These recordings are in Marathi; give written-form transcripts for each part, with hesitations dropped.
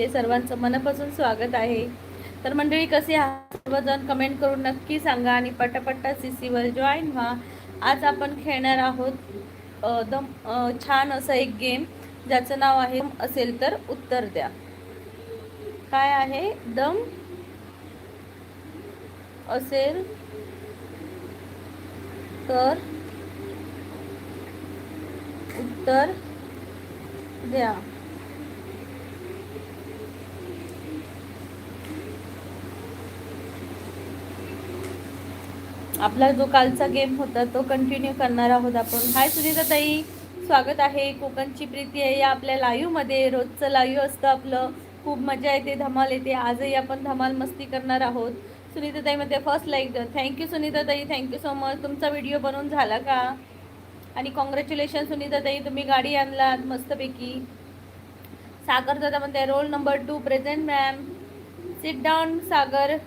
सर्वांचं मनापासून स्वागत आहे. तर मंडळी कसे आहात सर्वजण कमेंट करून नक्की सांगा आणि पटापट्टा CC वर जॉईन व्हा. आज आपण खेळणार आहोत छान असं एक गेम ज्याचं नाव आहे असेल तर उत्तर द्या. काय आहे? दम असेल तर उत्तर द्या. आपला जो कालचा गेम होता तो कंटिन्यू करणार आहोत आपण. हाय सुनीता ताई, स्वागत आहे. कोकणची प्रीती आहे या आपल्या लाईव्हमध्ये. रोजचं लाईव्ह असतं आपलं, खूप मजा येते, धमाल येते. आजही आपण धमाल मस्ती करणार आहोत. सुनीता ताईमध्ये फर्स्ट लाईक. थँक्यू सुनीता ताई, थँक्यू सो मच. तुमचा व्हिडिओ बनवून झाला का? आणि कॉंग्रॅच्युलेशन सुनीता ताई, तुम्ही गाडी आणलात मस्तपैकी. सागर दादा म्हणते roll number 2 present ma'am. Sit down Sagar,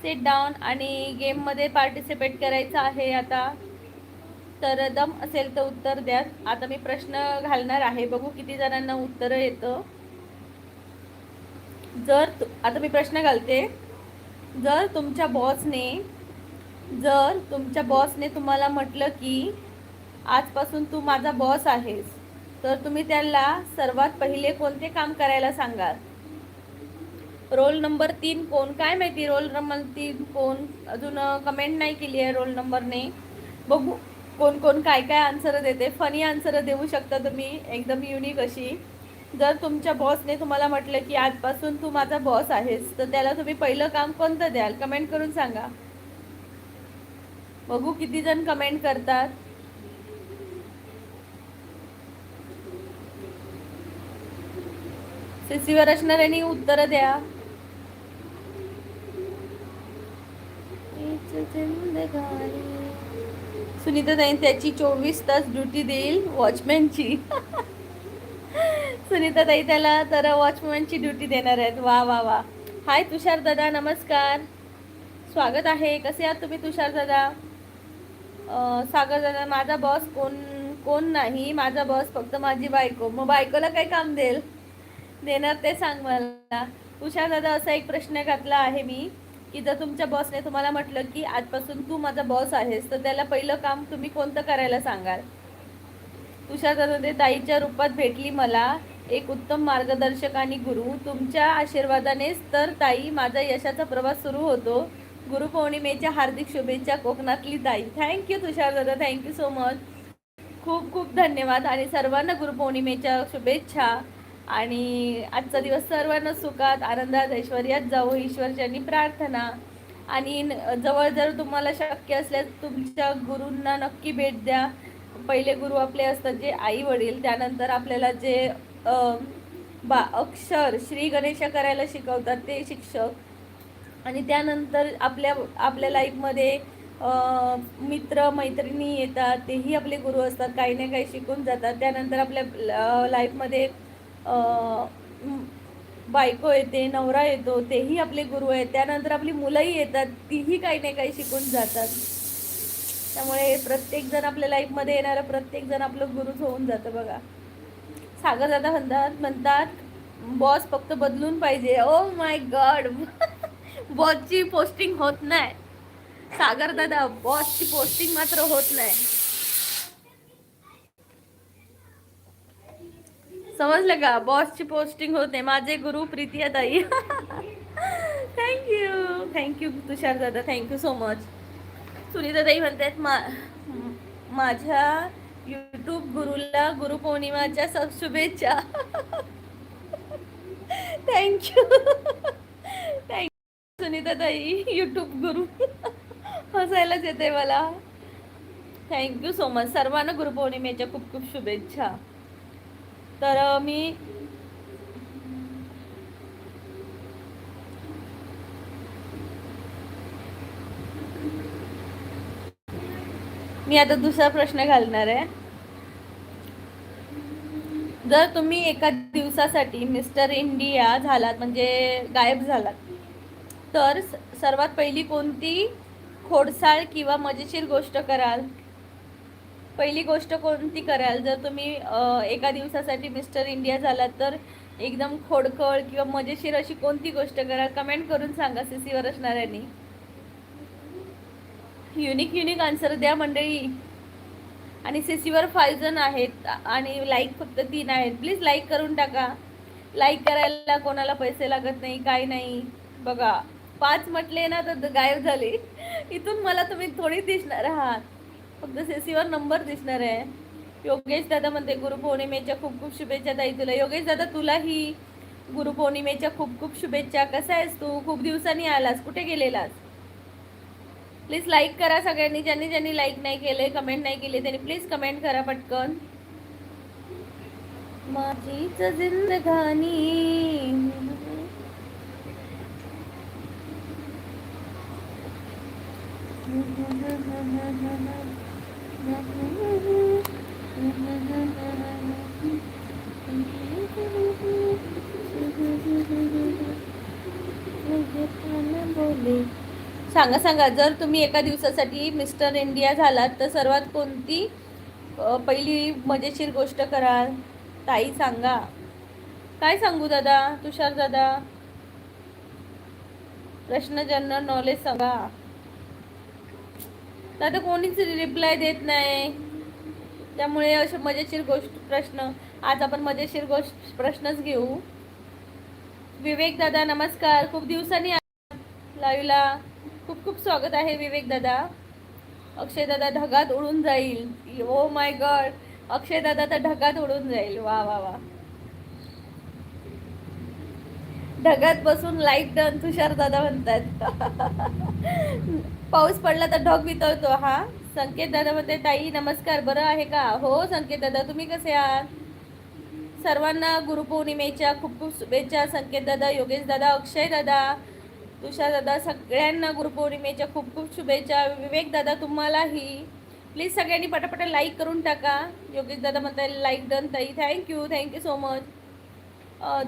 sit down. आणि गेममध्ये पार्टिसिपेट करायचं आहे आता. तर दम असेल तर उत्तर द्या. आता मी प्रश्न घालणार आहे, बघू किती जणांना उत्तर येतं. आता मी प्रश्न घालते. जर तुमच्या बॉसने तुम्हाला म्हटलं की आजपासून तू माझा बॉस आहेस, तर तुम्ही त्याला सर्वात पहिले कोणते काम करायला सांगाल? रोल नंबर 3 कोण? काय माहिती रोल नंबर 3 कोण? अजून कमेंट नाही केली आहे रोल नंबरने. बघू कोण कोण काय काय आन्सर देते. फनी आन्सर देऊ शकता तुम्ही, एकदम युनिक अशी. जर तुमच्या बॉसने तुम्हाला म्हटलं की आजपासून तू माझा बॉस आहेस, तर त्याला तुम्ही पहिलं काम कोणतं द्याल? कमेंट करून सांगा. बघू किती जण कमेंट करतात. CC वर असणाऱ्यांनी उत्तर द्या. सुनीता ताई त्याची 24 तास ड्युटी देईल वॉचमॅनची. सुनीता ताई त्याला तर वॉचमॅनची ड्युटी देणार आहेत. वा वा वा. हाय तुषार दादा, नमस्कार, स्वागत आहे. कसे आहात तुम्ही तुषार दादा? सागर दादा, माझा बॉस कोण नाही, माझा बॉस फक्त माझी बायको. मग बायकोला काय काम देणार ते सांग मला. तुषार दादा, असा एक प्रश्न घातला आहे मी की जर तुमच्या बॉसने तुम्हाला म्हटलं की आजपासून तू माझा बॉस आहेस, तर त्याला पहिलं काम तुम्ही कोणतं करायला सांगाल? तुषार दादा, ताईच्या रूपात भेटली मला एक उत्तम मार्गदर्शक आणि गुरु. तुमच्या आशीर्वादानेच तर ताई माझा यशाचा प्रवास सुरू होतो. गुरुपौर्णिमेच्या हार्दिक शुभेच्छा कोकणातली ताई. थँक्यू तुषार दादा, थँक्यू सो मच. खूप खूप धन्यवाद आणि सर्वांना गुरुपौर्णिमेच्या शुभेच्छा. आणि आजचा दिवस सर्वांना सुखात आनंदात ऐश्वर्यात जावो ईश्वरच्यांनी प्रार्थना. आणि जवळ जर तुम्हाला शक्य असल्यास तुमच्या गुरूंना नक्की भेट द्या. पहिले गुरु आपले असतात जे आई वडील, त्यानंतर आपल्याला जे अक्षर श्री गणेश करायला शिकवतात ते शिक्षक, आणि त्यानंतर आपल्या लाईफमध्ये मित्र मैत्रिणी येतात, तेही आपले गुरु असतात, काही ना काही शिकून जातात. त्यानंतर आपल्या लाईफमध्ये बायको येते, नवरा येतो, तेही आपले गुरु आहेत. त्यानंतर आपली मुलंही येतात, तीही काही ना काही शिकून जातात. त्यामुळे प्रत्येकजण आपल्या लाईफमध्ये येणारा प्रत्येकजण आपलं गुरुच होऊन जातं बघा. सागर दादा म्हणतात बॉस फक्त बदलून पाहिजे. ओ माय गॉड. बॉसची पोस्टिंग होत नाही सागर दादा, बॉसची पोस्टिंग मात्र होत नाही. समजलं का? बॉसची पोस्टिंग होते. माझे गुरु प्रीती ताई. थँक्यू तुषार दादा, थँक्यू सो मच. सुनीता ताई म्हणतात माझ्या यूट्यूब गुरुला गुरुपौर्णिमाच्या शुभेच्छा. थँक्यू सुनीता ताई, यूट्यूब गुरु. हसायलाच येते मला. Thank you so much. सर्वांना गुरुपौर्णिमेच्या खूप खूप शुभेच्छा. तर मी आता दुसरा प्रश्न घालणार आहे. जर तुम्ही एका दिवसासाठी मिस्टर इंडिया झालात, म्हणजे गायब झालात, तर सर्वात पहिली कोणती खोडसाळ किंवा मजेशीर गोष्ट कराल? पहिली गोष्ट कोणती कराल जर तुम्ही एका दिवसासाठी मिस्टर इंडिया झालात? तर एकदम खोडखळ किंवा मजेशीर अशी कोणती गोष्ट करा, कमेंट करून सांगा सीसीवर असणाऱ्यांनी. युनिक युनिक आन्सर द्या मंडळी. आणि सीसीवर 5 जण आहेत आणि लाईक फक्त 3 आहेत. प्लीज लाईक करून टाका. लाईक करायला कोणाला पैसे लागत नाही, काय नाही. बघा 5 म्हटले ना तर गायब झाले. इथून मला तुम्ही थोडी दिसणार आहात, फक्त सीसीवर नंबर दिसणार आहे. योगेश दादा म्हणते गुरुपौर्णिमेच्या खूप खूप शुभेच्छा ताई तुला. योगेश दादा तुलाही गुरुपौर्णिमेच्या खूप खूप शुभेच्छा. कसा आहेस तू? खूप दिवसांनी आलास, कुठे गेलेलास? प्लीज लाईक करा सगळ्यांनी. ज्यांनी ज्यांनी लाईक नाही केले, कमेंट नाही केले, त्यांनी प्लीज कमेंट करा पटकन. माझीच जिंदगानी सांगा सांगा, जर तुम्ही एका दिवसासाठी मिस्टर इंडिया झालात तर सर्वात कोणती पहिली मजेशीर गोष्ट कराल? ताई सांगा. काय सांगू दादा? तुषार दादा प्रश्न जनरल नॉलेज सांगा. दादा कोणीच रिप्लाय देत नाही, त्यामुळे असे मजेशीर गोष्ट प्रश्न आज आपण मजेशीर गोष्ट प्रश्नच घेऊ. विवेक दादा नमस्कार, खूप दिवसांनी लाईव्हला. खूप खूप स्वागत आहे विवेक दादा. अक्षय दादा ढगात उडून जाईल. ओ माय गॉड, अक्षय दादा तर ढगात उडून जाईल. वा वा वा. ढगात बसून लाईट डन तुषार दादा म्हणतात. पाऊस पडला तर ढग वितळतो. हा संकेत दादा म्हणते ताई नमस्कार, बरं आहे का? हो संकेत दादा, तुम्ही कसे आहात? सर्वांना गुरुपौर्णिमेच्या खूप खूप शुभेच्छा. संकेत दादा, योगेश दादा, अक्षय दादा, तुषार दादा, सगळ्यांना गुरुपौर्णिमेच्या खूप खूप शुभेच्छा. विवेक दादा तुम्हालाही. प्लीज सगळ्यांनी पटापट लाईक करून टाका. योगेश दादा म्हणताय लाईक डन ताई, थँक्यू थँक्यू सो मच.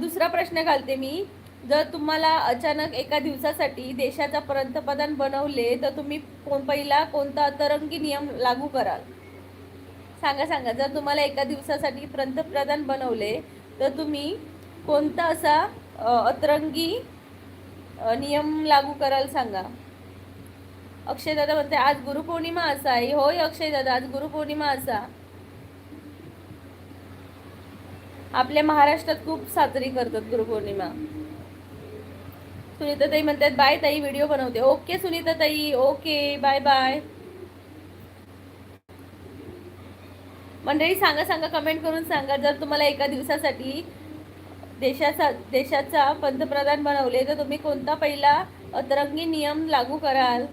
दुसरा प्रश्न घालते मी. जर तुम्हाला अचानक एका दिवसासाठी देशाचा पंतप्रधान बनवले तर तुम्ही पहिला कोणता अतरंगी नियम लागू कराल? सांगा सांगा. जर तुम्हाला एका दिवसासाठी पंतप्रधान बनवले तर तुम्ही कोणता असा अतरंगी नियम लागू कराल सांगा. अक्षय दादा म्हणते आज गुरुपौर्णिमा असा आहे. होय अक्षय दादा, आज गुरुपौर्णिमा असा आपल्या महाराष्ट्रात खूप साजरी करतात गुरुपौर्णिमा. सुनीता ताई म्हणतात बाय ताई, व्हिडिओ बनवते. ओके सुनीता ताई, ओके बाय बाय. मंडळी सांगा सांगा, कमेंट करून सांगा. जर तुम्हाला एका दिवसासाठी देशाचा पंतप्रधान बनवले तर तुम्ही कोणता पहिला अतरंगी नियम लागू कराल?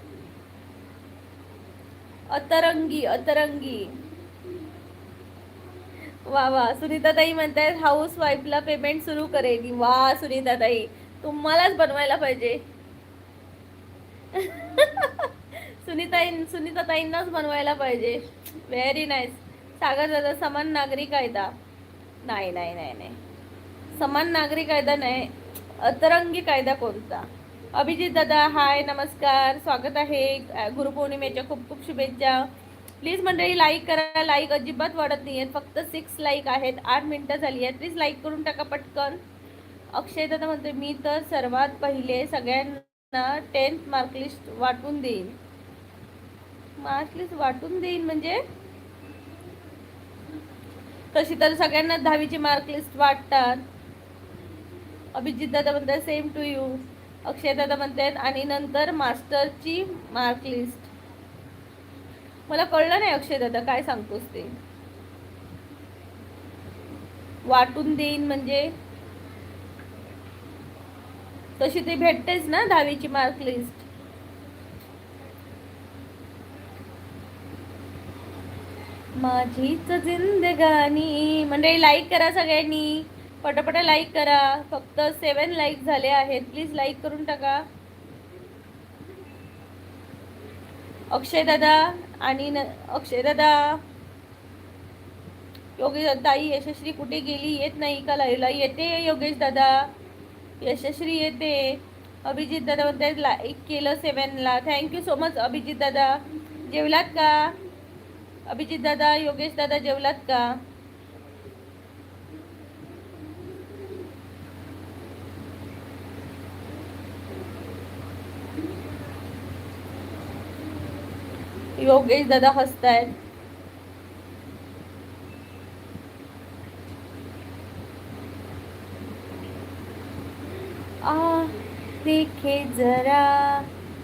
अतरंगी अतरंगी. वा वा. सुनीताताई म्हणतात हाऊस वाईफला पेमेंट सुरू करेल. वा सुनीताताई, तुम्हालाच बनवायला पाहिजे. सुनीताताईंनाच बनवायला पाहिजे. Very nice. सागर दादा समान नागरी कायदा. नाही नाही नाही नाही, समान नागरी कायदा नाही, अतरंगी कायदा कोणता? अभिजित दादा हाय नमस्कार, स्वागत आहे. गुरुपौर्णिमेच्या खूप खूप शुभेच्छा. प्लीज मंडळी लाईक करा. लाईक अजिबात वाढत नाही आहेत, फक्त 6 लाईक आहेत. 8 मिनटं झाली आहेत. प्लीज लाईक करून टाका पटकन. अक्षय दादा म्हणते मी तर सर्वात पहिले सगळ्यांना 10th मार्कलिस्ट वाटून देईन. मार्कलिस्ट वाटून देईन म्हणजे तशी तर सगळ्यांना 10वीची मार्कलिस्ट वाटतात. अभिजित दादा म्हणतात सेम टू यू. अक्षय दादा म्हणतात आणि नंतर मास्टरची मार्कलिस्ट. मला कळलं नाही अक्षय दादा काय सांगतोस ते. वाटून देईन म्हणजे तशी ते भेटतेच ना 10वीची मार्कलिस्ट. माझीच जिंदगानी. मंडळी लाईक करा सगळ्यांनी, पटापट लाईक करा. फक्त 7 लाईक झाले आहेत. प्लीज लाईक करून टाका. अक्षय दादा आणि अक्षय दादा, योगेश ताई यशस्वी कुठे गेली? येत नाही का लाईव्हला? येते योगेश दादा, यशस्वी येते. अभिजित दादा म्हणतात लाईक केलं 7ला. थँक्यू सो मच अभिजित दादा. जेवलात का अभिजित दादा? योगेश दादा जेवलात का? योगेश दादा हसतायत. आ देखे जरा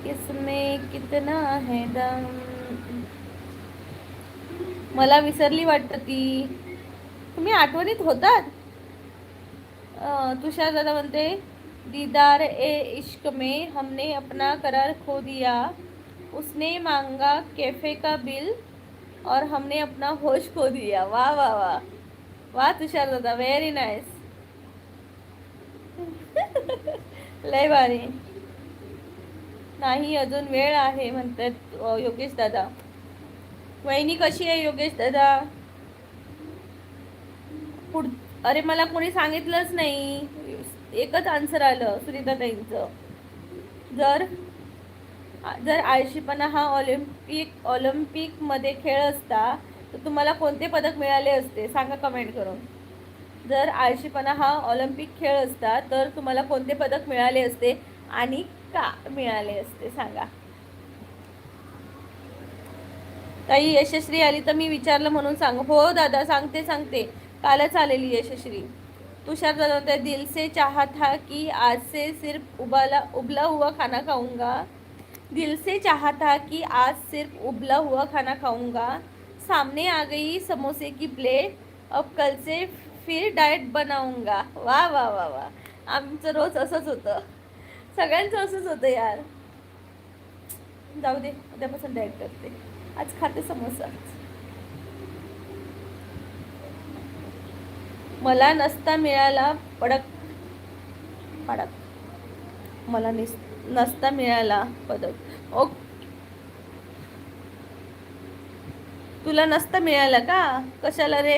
इसमें कितना है दम. मला विसरली वाटतं ती. तुम्ही आठवणीत होतात. तुषार दादा म्हणते दीदार ए इश्क में हमने अपना करार खो दिया. उसने मांगा कैफे का बिल और हमने अपना होश खो दिया. वाह वाह वाह वाह तुषार दादा, व्हेरी नाईस. लय भारी. नाही अजून वेळ आहे म्हणतात योगेश दादा. वहिनी कशी आहे योगेश दादा? अरे मला कोणी सांगितलंच नाही. एकच आन्सर आलं सुनीताताईंचं. जर जर आळशीपणा हा ऑलिम्पिक मध्ये खेळ असता तर तुम्हाला कोणते पदक मिळाले असते? सांगा कमेंट करून. जर आळशीपणा हा ऑलिम्पिक खेळ असता तर तुम्हाला कोणते पदक मिळाले असते आणि का मिळाले असते सांगा. ताई यशस्वी आली तर मी विचारलं म्हणून सांग. हो दादा सांगते. कालच आलेली यशस्वी. तुषार दादा दिल से चाहा था कि आज से सिर्फ उबला हुआ खाना खाऊंगा. दिल से चाहा था कि आज सिर्फ उबला हुआ खाना खाऊंगा. सामने आ गई समोसे की प्लेट. अब कल से फिर डाएट बनाऊंगा. वाह वाह वाह वाह. आमचं रोज असंच होतं. सगळ्यांचं असंच होतं यार. जाऊ दे उद्यापासून डाएट करते. आज खाते समोसा. मला नसता मिळाला पदक. मला नसता मिळाला पदक. ओके. तुला नसता मिळाला का? कशाला रे?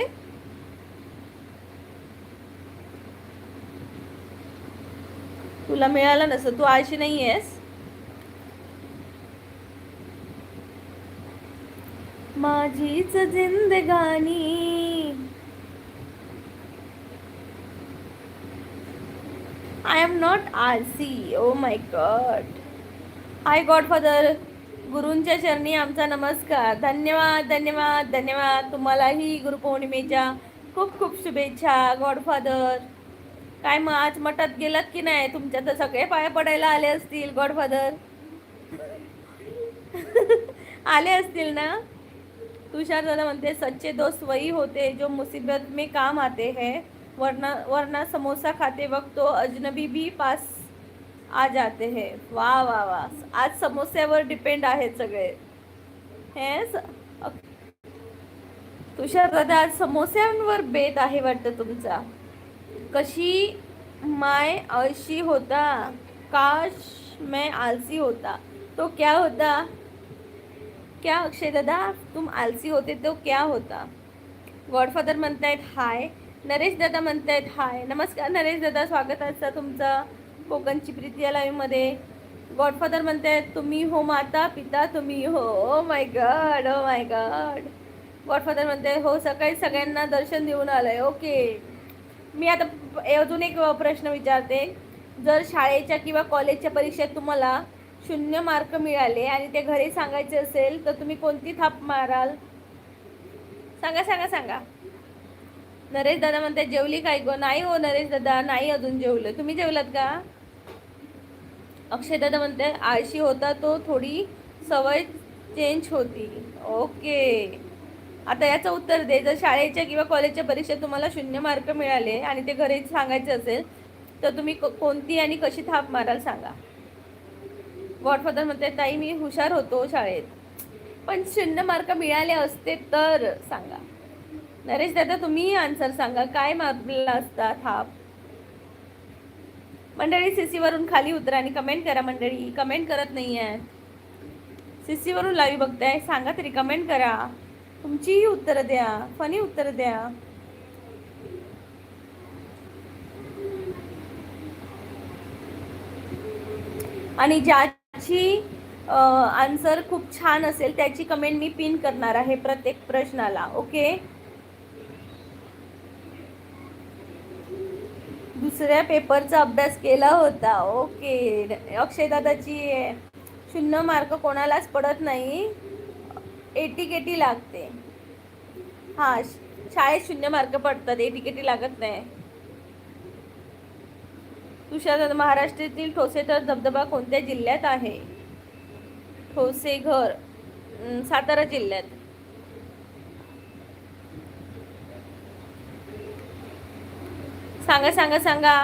तुला मिळाला नसतं. तू आळशी नाही आहेस. माझीच जिंदगानी. आय एम नॉट आळसी. Oh my God. Hi Godfather. गुरूंच्या चरणी आमचा नमस्कार. धन्यवाद धन्यवाद धन्यवाद. तुम्हालाही गुरुपौर्णिमेच्या खूप खूप शुभेच्छा गॉडफादर. काय मग आज मठात गेलात की नाही? तुमच्या तर सगळे पाया पडायला आले असतील गॉडफादर. आले असतील ना? तुषार दादा म्हणते सच्चे दोस्त वही होते जो मुसीबत में काम आते हैं, वरना समोसा खाते वक्त तो अजनबी भी पास आ जाते हैं. वा वा वा. आज समोस्यावर डिपेंड आहेत सगळे. हे तुषार दादा आज समोस्यांवर बेत आहे वाटतं तुमचा. कशी मैं आलसी होता, काश मैं आलसी होता तो क्या होता? क्या अक्षय दादा तुम आलसी होते तो क्या होता? गॉडफादर म्हणतायत हाय. नरेश दादा म्हणतायत हाय. नमस्कार नरेश दादा, स्वागत असतं तुमचं कोकणची प्रीती या लाईव्ह मध्ये. गॉडफादर म्हणतायत तुम्ही हो माता पिता तुम्ही हो. ओ my God O my God. Godfather म्हणतायत हो सकाळी सगळ्यांना दर्शन देऊन आलंय. ओके. मी आता अजून एक प्रश्न विचारते. जर शाळेच्या किंवा कॉलेजच्या परीक्षेत तुम्हाला 0 मार्क मिळाले आणि ते घरी सांगायचे असेल तर तुम्ही कोणती थाप माराल? सांगा सांगा सांगा. नरेश दादा म्हणते जेवली काय गो? नाही हो नरेश दादा, नाही अजून जेवलं. तुम्ही जेवलात का? अक्षय दादा म्हणते आळशी होता तो थोडी सवय चेंज होती. ओके. आता याचं उत्तर दे. जर शाळेच्या किंवा कॉलेजच्या परीक्षेत तुम्हाला 0 मार्क मिळाले आणि ते घरी सांगायचे असेल तर तुम्ही कोणती आणि कशी थाप माराल सांगा. गॉडफादर म्हणते ताई मी हुशार होतो शाळेत, पण 0 मार्क मिळाले असते तर सांगा. नरेश दादा तुम्ही आन्सर सांगा. काय मारला असता थाप? मंडळी सीसी वरून खाली उतरा आणि कमेंट करा. मंडळी कमेंट करत नाही आहे. सीसी वरून लाईव्ह बघताय, सांगा तरी, कमेंट करा. तुमचीही उत्तरं द्या, फनी उत्तरं द्या. आणि ज्याची आन्सर खूप छान असेल त्याची कमेंट मी पिन करणार आहे प्रत्येक प्रश्नाला. ओके. दुसऱ्या पेपरचा अभ्यास केला होता. ओके. अक्षय दादाची 0 मार्क कोणालाच पडत नाही. एटीकेटी लागते. हा, शाळेत 0 मार्क पडतात, एटीकेटी लागत नाही. तुषार, महाराष्ट्रातील ठोसेघर धबधबा कोणत्या जिल्ह्यात आहे? ठोसेघर सातारा जिल्ह्यात. सांगा सांगा सांगा.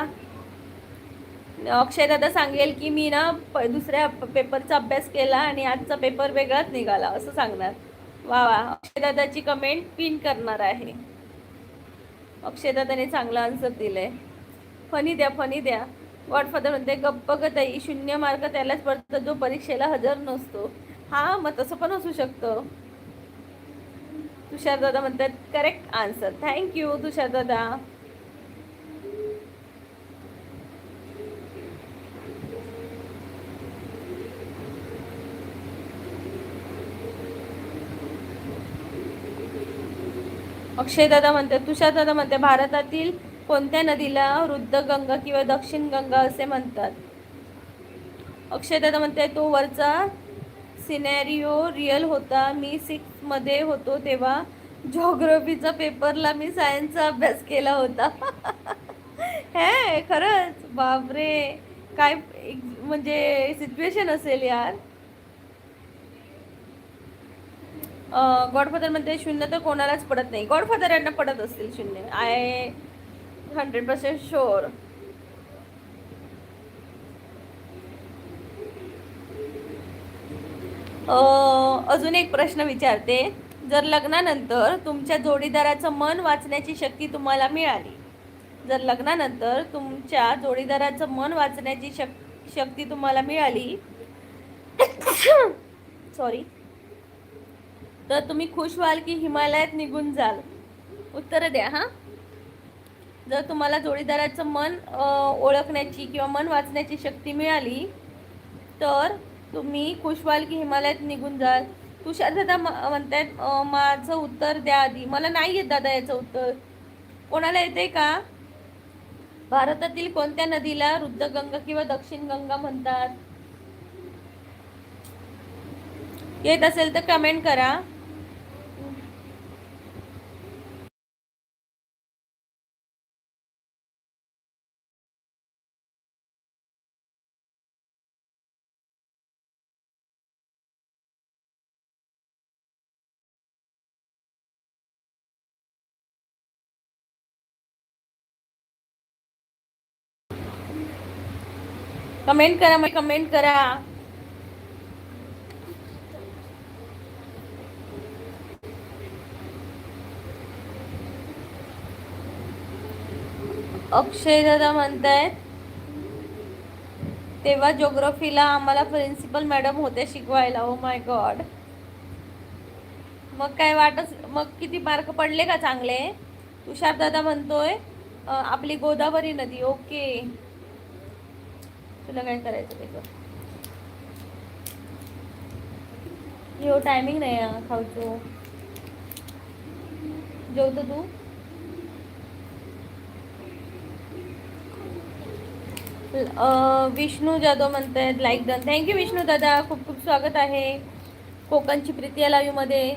अक्षय दादा सांगेल की मी ना दुसऱ्या पेपरचा अभ्यास केला आणि आजचा पेपर वेगळाच निघाला असं सांगणार. वा वा, अक्षय दादाची कमेंट पिन करणार आहे. अक्षय दादाने चांगला आन्सर दिलाय. फनी द्या, फनी द्या. गॉडफादर म्हणते गप्प ग ताई, 0 मार्क त्यालाच पडतात जो परीक्षेला हजर नसतो. हा, मग तसं पण असू शकतं. तुषार दादा म्हणतात करेक्ट आन्सर. थँक्यू तुषार दादा. अक्षय दादा म्हणते, तुषार दादा म्हणते भारतातील कोणत्या नदीला वृद्ध गंगा किंवा दक्षिण गंगा असे म्हणतात? अक्षय दादा म्हणते तो वरचा सिनेरिओ रिअल होता. मी 6 मध्ये होतो तेव्हा जिओग्राफीचा पेपरला मी सायन्सचा अभ्यास केला होता. हे खरंच, बापरे, काय म्हणजे सिच्युएशन असेल यार. गॉडफादर मध्ये 0 तर कोणालाच पडत नाही. गॉडफादर यांना पडत असतील 0, आय 100% शुअर. अजून एक प्रश्न विचारते. जर लग्नानंतर तुमच्या जोडीदाराचं मन वाचण्याची शक्ती तुम्हाला मिळाली, जर लग्नानंतर तुमच्या जोडीदाराचं मन वाचण्याची शक्ती तुम्हाला मिळाली सॉरी, तर तुम्ही खुश व्हाल की हिमालयात निघून जाल? उत्तर द्या हा. जर तुम्हाला जोडीदाराचं मन ओळखण्याची किंवा मन वाचण्याची शक्ती मिळाली तर तुम्ही खुश व्हाल की हिमालयात निघून जाल? तुषार दादा म्हणतात माझं उत्तर द्या आधी. मला नाही येत दादा याचं उत्तर. कोणाला येते का? भारतातील कोणत्या नदीला रुद्रगंगा किंवा दक्षिण गंगा म्हणतात? येत असेल तर कमेंट करा. कमेंट करा, मग कमेंट करा. अक्षय दादा म्हणतायत तेव्हा जिओग्राफीला आम्हाला प्रिन्सिपल मॅडम होत्या शिकवायला. ओ माय गॉड. मग काय वाटच, मग किती मार्क पडले का चांगले? तुषार दादा म्हणतोय आपली गोदावरी नदी. ओके, तुला काय करायचं ते कर. हो, टायमिंग नाही खाऊचो. जेवतो तू? विष्णू जाधव म्हणतायत लाईक डन. थँक्यू विष्णू दादा, खूप खूप स्वागत आहे कोकणची प्रीती या लाईव्हमध्ये.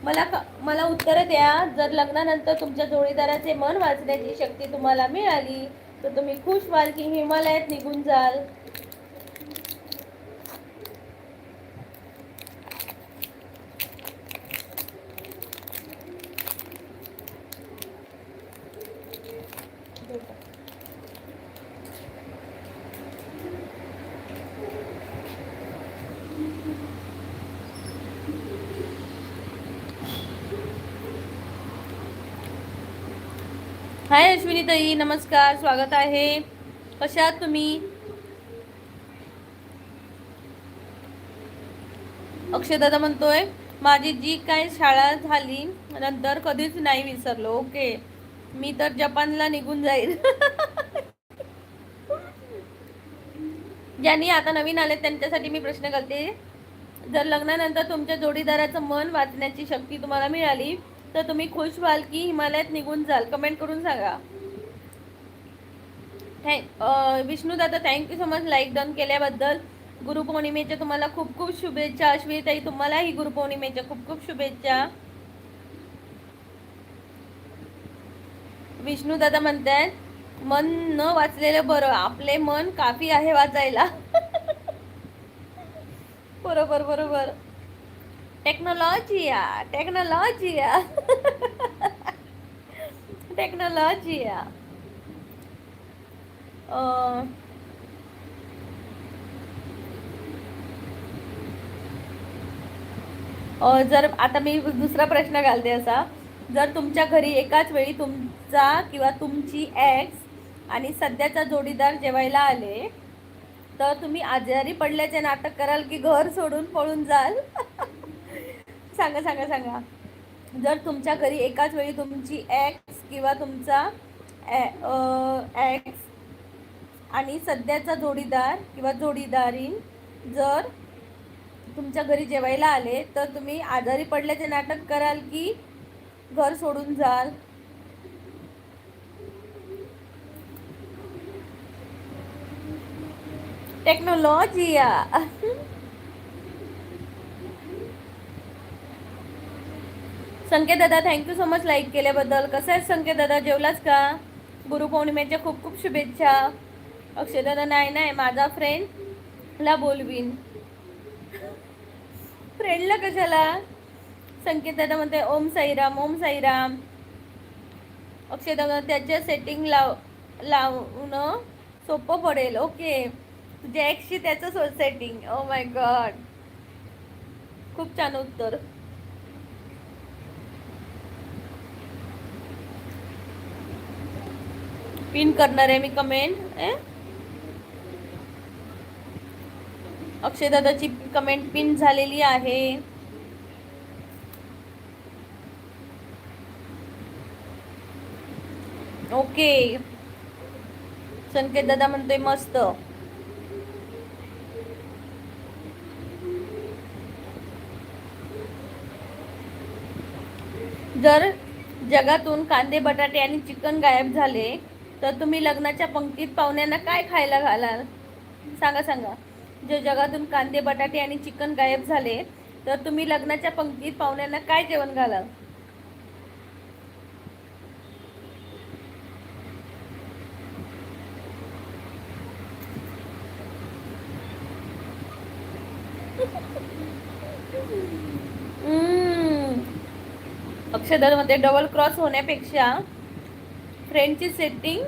मला उत्तर द्या. जर लग्नानंतर तुमच्या जोडीदाराचे मन वाचण्याची शक्ती तुम्हाला मिळाली तर तुम्ही खुश व्हाल की हिमालयात निघून जाल? हाय अश्विनी ताई, नमस्कार, स्वागत आहे. कशा आहात तुम्ही? अक्षय दादा म्हणतोय माझी जी काय शाळा झाली नंतर कधीच नाही विसरलो. ओके, मी तर जपानला निघून जाईल. ज्यांनी आता नवीन आले त्यांच्यासाठी मी प्रश्न करते. जर लग्नानंतर तुमच्या जोडीदाराचं मन वाचण्याची शक्ती तुम्हाला मिळाली तर तुम्ही खुश व्हाल की हिमालयात निघून जाल? कमेंट करून सांगा. विष्णू दादा thank you so much like done केल्याबद्दल. गुरुपौर्णिमेच्या तुम्हाला खूप खूप शुभेच्छा. अश्विताई तुम्हालाही गुरुपौर्णिमेच्या खूप खूप शुभेच्छा. विष्णू दादा म्हणतात मन न वाचलेलं बरं, आपले मन काफी आहे वाचायला. बरोबर बरोबर. टेक्नॉलॉजिया टेक्नॉलॉजिया टेक्नॉलॉजिया. जर आता मी दुसरा प्रश्न घालते असा, जर तुमच्या घरी एकाच वेळी तुमचा किंवा तुमची एक्स आणि सध्याचा जोडीदार जेवायला आले, तर तुम्ही आजारी पडल्याचे नाटक कराल की घर सोडून पळून जाल? सांगा सांगा सांगा. जर तुमच्या घरी एकाच वेळी तुमची एक्स किंवा तुमचा एक्स आणि सध्याचा जोडीदार किंवा जोडीदारीन जर तुमच्या घरी जेवायला आले, तर तुम्ही आजारी पडल्याचे नाटक कराल की घर सोडून जाल? टेक्नॉलॉजिया. संकेत दादा थँक्यू सो मच लाईक केल्याबद्दल. कसं आहे संकेत दादा, जेवलाच का? गुरुपौर्णिमेच्या खूप खूप शुभेच्छा. अक्षय दादा नाही माझा फ्रेंडला बोलवीन. फ्रेंडला कशाला? संकेत दादा म्हणते ओम साईराम ओम साईराम. अक्षय दादा त्याच्या सेटिंग लावणं सोपं पडेल. ओके, तुझ्या एक्सची त्याचं सेटिंग. ओ माय गॉड, खूप छान उत्तर. पिन करणार आहे मी कमेंट. अक्षय दादाची कमेंट पिन झालेली आहे. ओके, संकेत दादा म्हणतोय मस्त. जर जगातून कांदे बटाटे आणि चिकन गायब झाले, तर तुम्ही लग्नाच्या पंक्तीत पाहुण्यांना काय खायला घालाल? सांगा सांगा. जर जगातून कांदे बटाटे आणि चिकन गायब झाले, तर तुम्ही लग्नाच्या पंक्तीत पाहुण्यांना काय जेवण घालाल? अक्षरमध्ये डबल क्रॉस होण्यापेक्षा फ्रेंडची सेटिंग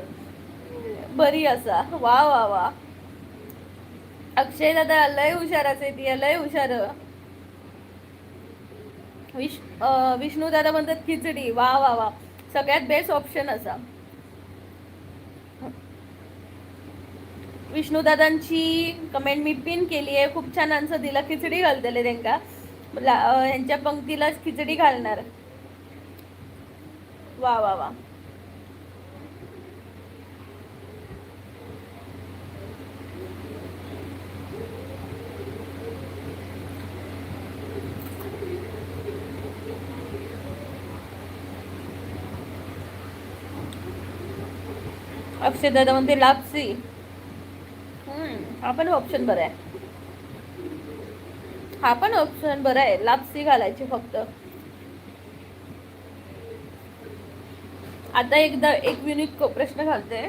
बरी असा. वा वा वा. अक्षय दादा लय हुशार असे, ती लय हुशार. विष्णू दादा म्हणतात खिचडी. वा वा वा, सगळ्यात बेस्ट ऑप्शन असा. विष्णू दादांची कमेंट मी पिन केली आहे. खूप छान आन्सर दिला. खिचडी घालतले त्यांका, यांच्या पंक्तीलाच खिचडी घालणार. वा वा वा. अक्षय दादा म्हणते लापसी. हा पण ऑप्शन बरं आहे. हा पण ऑप्शन बरं आहे, लापसी घालायची फक्त. आता एकदा एक युनिक प्रश्न घालते.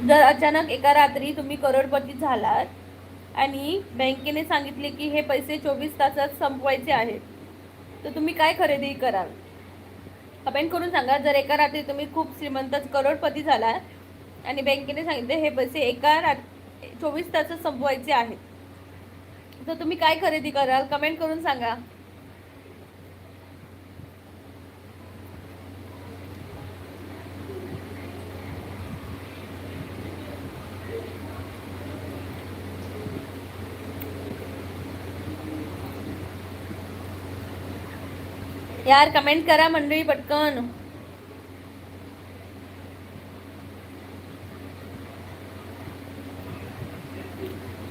जर अचानक एका रात्री तुम्ही करोडपती झालात आणि बँकेने सांगितले की हे पैसे 24 तासात संपवायचे आहेत, तर तुम्ही काय खरेदी कराल? कमेंट करून सांगा. जर एका रात्री तुम्ही खूप श्रीमंत करोडपती झालात आणि बँकेने सांगितले हे पैसे 24 तासात संपवायचे आहेत, तर तुम्ही काय खरेदी कराल? कमेंट करून सांगा. यार कमेंट करा मंडळी पटकन.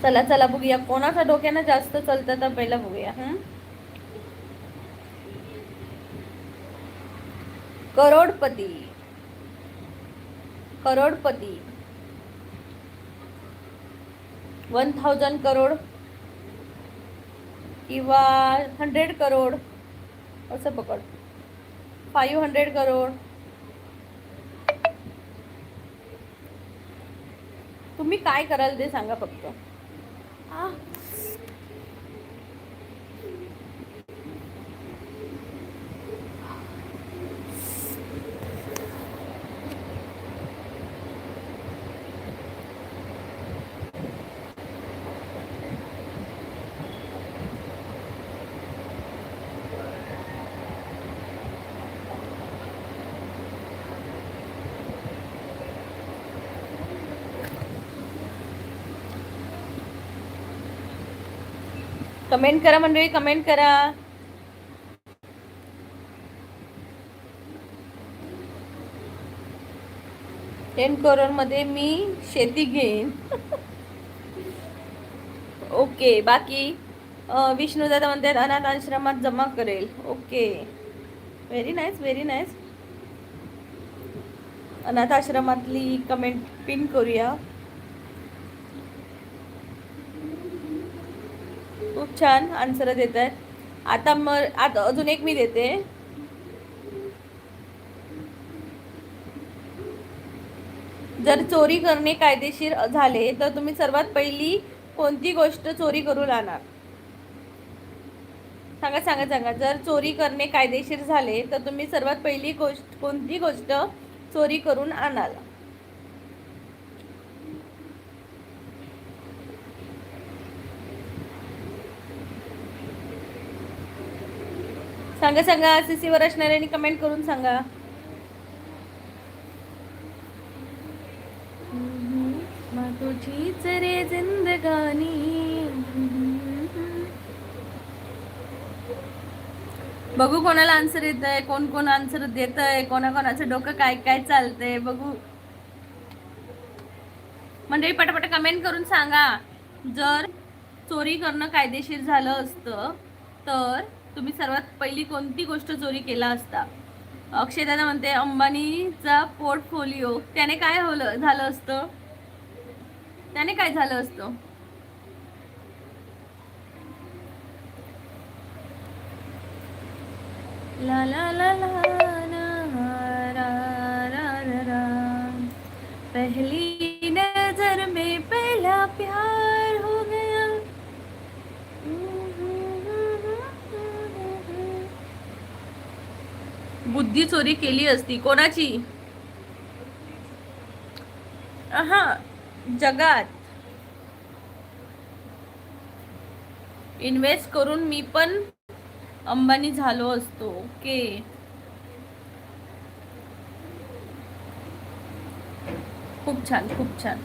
चला चला बघूया कोणाच्या डोक्यानं जास्त चालतं, तर पहिला बघूया. करोडपती. करोडपती, 1000 करोड किंवा 100 करोड असं पकड. 500 करोड. तुम्ही काय कराल ते सांगा फक्त. कमेंट करा मंडळी, कमेंट करा. टेन करोड मध्ये मी शेती घेईन. ओके. बाकी विष्णुदादा म्हणतात अनाथ आश्रमात जमा करेल. Okay, very nice, very nice. अनाथ आश्रमातली कमेंट पिन करूया. खूप छान आन्सर देत आहेत. आता अजून एक मी देते. जर चोरी करणे कायदेशीर झाले तर तुम्ही सर्वात पहिली कोणती गोष्ट चोरी करून आणणार? सांगा सांगा सांगा. जर चोरी करणे कायदेशीर झाले तर तुम्ही सर्वात पहिली कोणती गोष्ट चोरी करून आणाल? सांगा सांगा. सीसीवर असणाऱ्यांनी कमेंट करून सांगा. तुझीच रे जिंदगानी. बघू कोणाला आन्सर येत आहे, कोण कोण आन्सर देत आहे, कोणाकोणाचं डोकं काय काय चालतंय बघू. मंडळी पटापट कमेंट करून सांगा. जर चोरी करणं कायदेशीर झालं असतं तर तुम्ही सर्वात पहिली कोणती गोष्ट चोरी केला असता? अक्षयदादा म्हणते अंबानीचा पोर्टफोलिओ. त्याने काय झालं असतं? त्याने काय झालं असतं? ला ला ला ला रा रा रा. पहली नजर में पहला प्यार हो गया. बुद्धी चोरी केली असती. कोणाची? हा, जगात इन्व्हेस्ट करून मी पण अंबानी झालो असतो. ओके, खूप छान, खूप छान.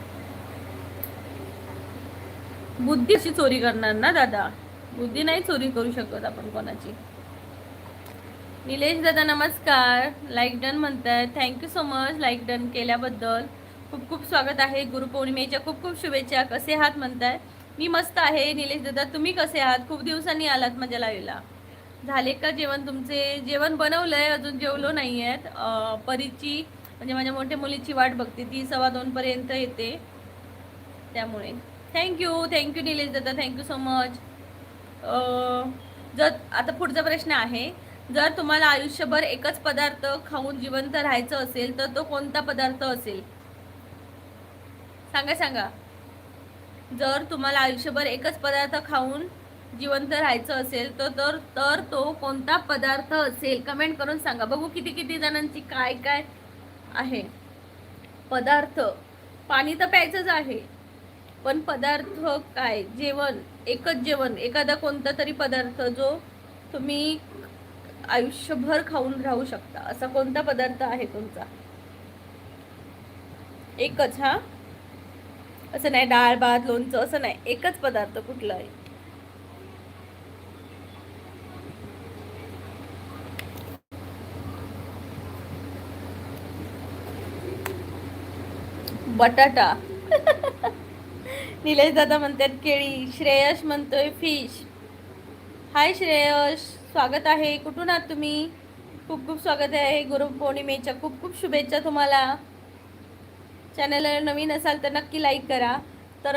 बुद्धी अशी चोरी करणार ना दादा? बुद्धी नाही चोरी करू शकत आपण कोणाची. निलेश दादा नमस्कार. लाईक डन म्हणताय. Thank you so much like done केल्याबद्दल. खूप खूप स्वागत आहे. गुरुपौर्णिमेच्या खूप खूप शुभेच्छा. कसे आहात म्हणताय? मी मस्त आहे निलेश दादा. तुम्ही कसे आहात? खूप दिवसांनी आलात माझ्या लाईव्हला. झाले का जेवण तुमचे? जेवण बनवलंय, अजून जेवलो नाही आहेत. परीची म्हणजे माझ्या मोठ्या मुलीची वाट बघते. ती 1:15 पर्यंत येते, त्यामुळे थँक्यू निलेश दादा, थँक्यू सो मच. जर आता पुढचा प्रश्न आहे, जर तुम्हाला आयुष्यभर एकच पदार्थ खाऊन जिवंत राहायचं असेल तर तो कोणता पदार्थ असेल? सांगा सांगा. जर तुम्हाला आयुष्यभर एकच पदार्थ खाऊन जिवंत राहायचं असेल तर तो कोणता पदार्थ असेल? कमेंट करून सांगा. बघू किती जणांची काय काय आहे. पदार्थ, पाणी तर प्यायचंच आहे, पण पदार्थ काय? जेवण, एकच जेवण, एखादा कोणता तरी पदार्थ जो तुम्ही आयुष्यभर खाऊन राहू शकता, असा कोणता पदार्थ आहे तुमचा? एकच. हा, असं नाही डाळ भात लोणचं असं नाही, एकच पदार्थ कुठला आहे? बटाटा. निलेश दादा म्हणतात केळी. श्रेयश म्हणतोय फिश. हाय श्रेयश, स्वागत आहे. कुठून आहात तुम्ही? खूप खूप स्वागत आहे. गुरुपौर्णिमेच्या खूप खूप शुभेच्छा तुम्हाला. चॅनलला नवीन असाल तर नक्की लाईक करा. तर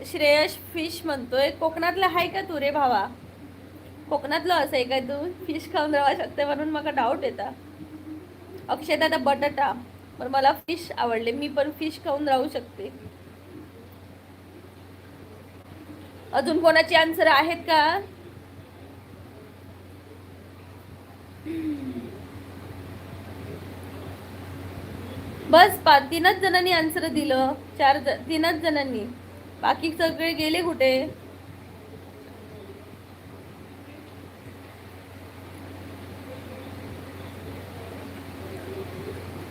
श्रेयश फिश म्हणतोय, कोकणातला आहे का तू रे भावा? कोकणातलं असं आहे काय तू फिश खाऊन राहू शकते म्हणून मला डाऊट येता. अक्षय दादा बटाटा, पण मला फिश आवडले, मी पण फिश खाऊन राहू शकते. अजून कोणाची आन्सर आहेत का? बस 3च जणांनी आन्सर दिलं, 3च जणांनी, बाकी सगळे गेले कुठे?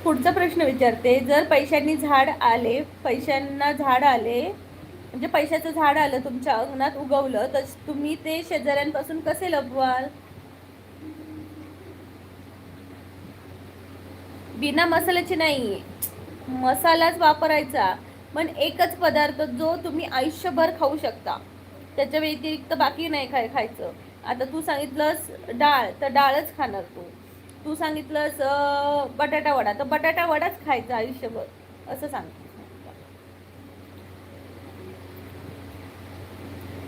पुढचा प्रश्न विचारते, जर पैशांना झाड आले म्हणजे पैशाचं झाड आलं तुमच्या अंगणात उगवलं, तर तुम्ही ते शेजाऱ्यांपासून कसे लपवाल? बिना मसाल्याची नाही, मसालाच वापरायचा, पण एकच पदार्थ जो तुम्ही आयुष्यभर खाऊ शकता, त्याच्या व्यतिरिक्त बाकी नाही खायचं. आता तू सांगितलंस डाळ, तर डाळच खाणार तू. तू सांगितलंस बटाटा वडा, तर बटाटा वडाच खायचा आयुष्यभर, असं सांग.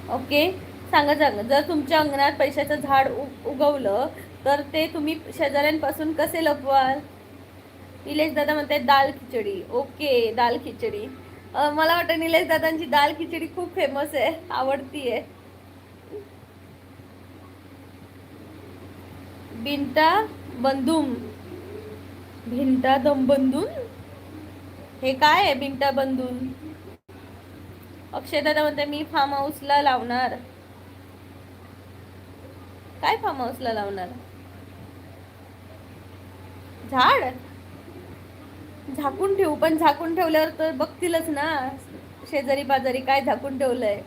ओके, सांगा. जर तुमच्या अंगणात पैशाचं झाड उगवलं, तर ते तुम्ही शेजाऱ्यांपासून कसे लपवाल? निलेश दादा म्हणतात दाल खिचडी. ओके, दाल खिचडी. मला वाटतं निलेश दादांची दाल खिचडी खूप फेमस आहे, आवडती आहे. भिंटा बंधून, भिंटा दम बंधून, हे काय आहे भिंटा बंधून? अक्षय दादा म्हणते मी फार्म हाऊसला लावणार. काय फार्म हाऊसला लावणार? झाड झाकून ठेवू, पण झाकून ठेवल्यावर तर बघतीलच ना शेजारी पाजारी काय झाकून ठेवलंय.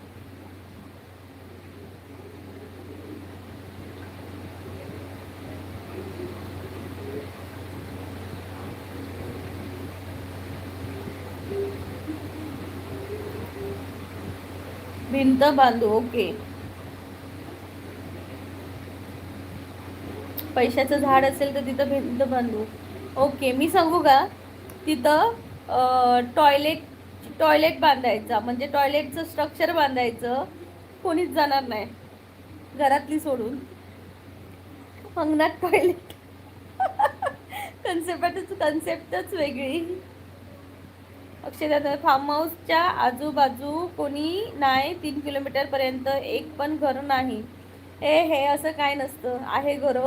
भिंत बांधू. ओके, पैशाचं झाड असेल तर तिथं भिंत बांधू. ओके, मी सांगू का? तिथं टॉयलेट बांधायचा, म्हणजे टॉयलेटचं स्ट्रक्चर बांधायचं, कोणीच जाणार नाही घरातली सोडून. अंगणात टॉयलेट कन्सेप्टच वेगळी. अक्षरशः फार्म हाऊसच्या आजूबाजू कोणी नाही, 3 किलोमीटर पर्यंत एक पण घर नाही. हे असं काय नसतं, आहे घर.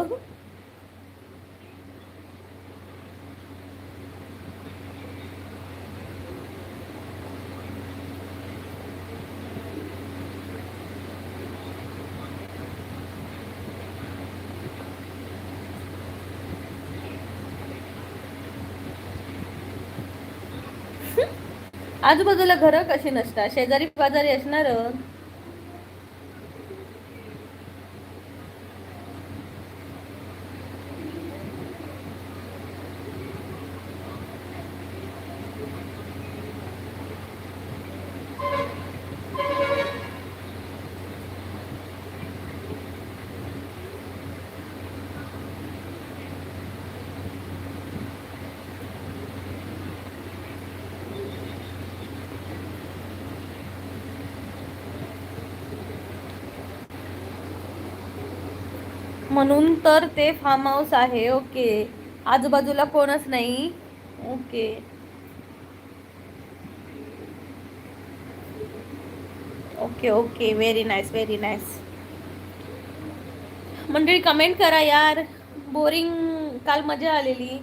आजूबाजूला घरं कशी नसतात, शेजारी पाजारी असणार. म्हणून तर ते फार्म हाऊस आहे. ओके, आजूबाजूला कोणच नाही. Okay okay okay, very nice very nice. मंडळी कमेंट करा यार, बोरिंग. काल मजा आलेली,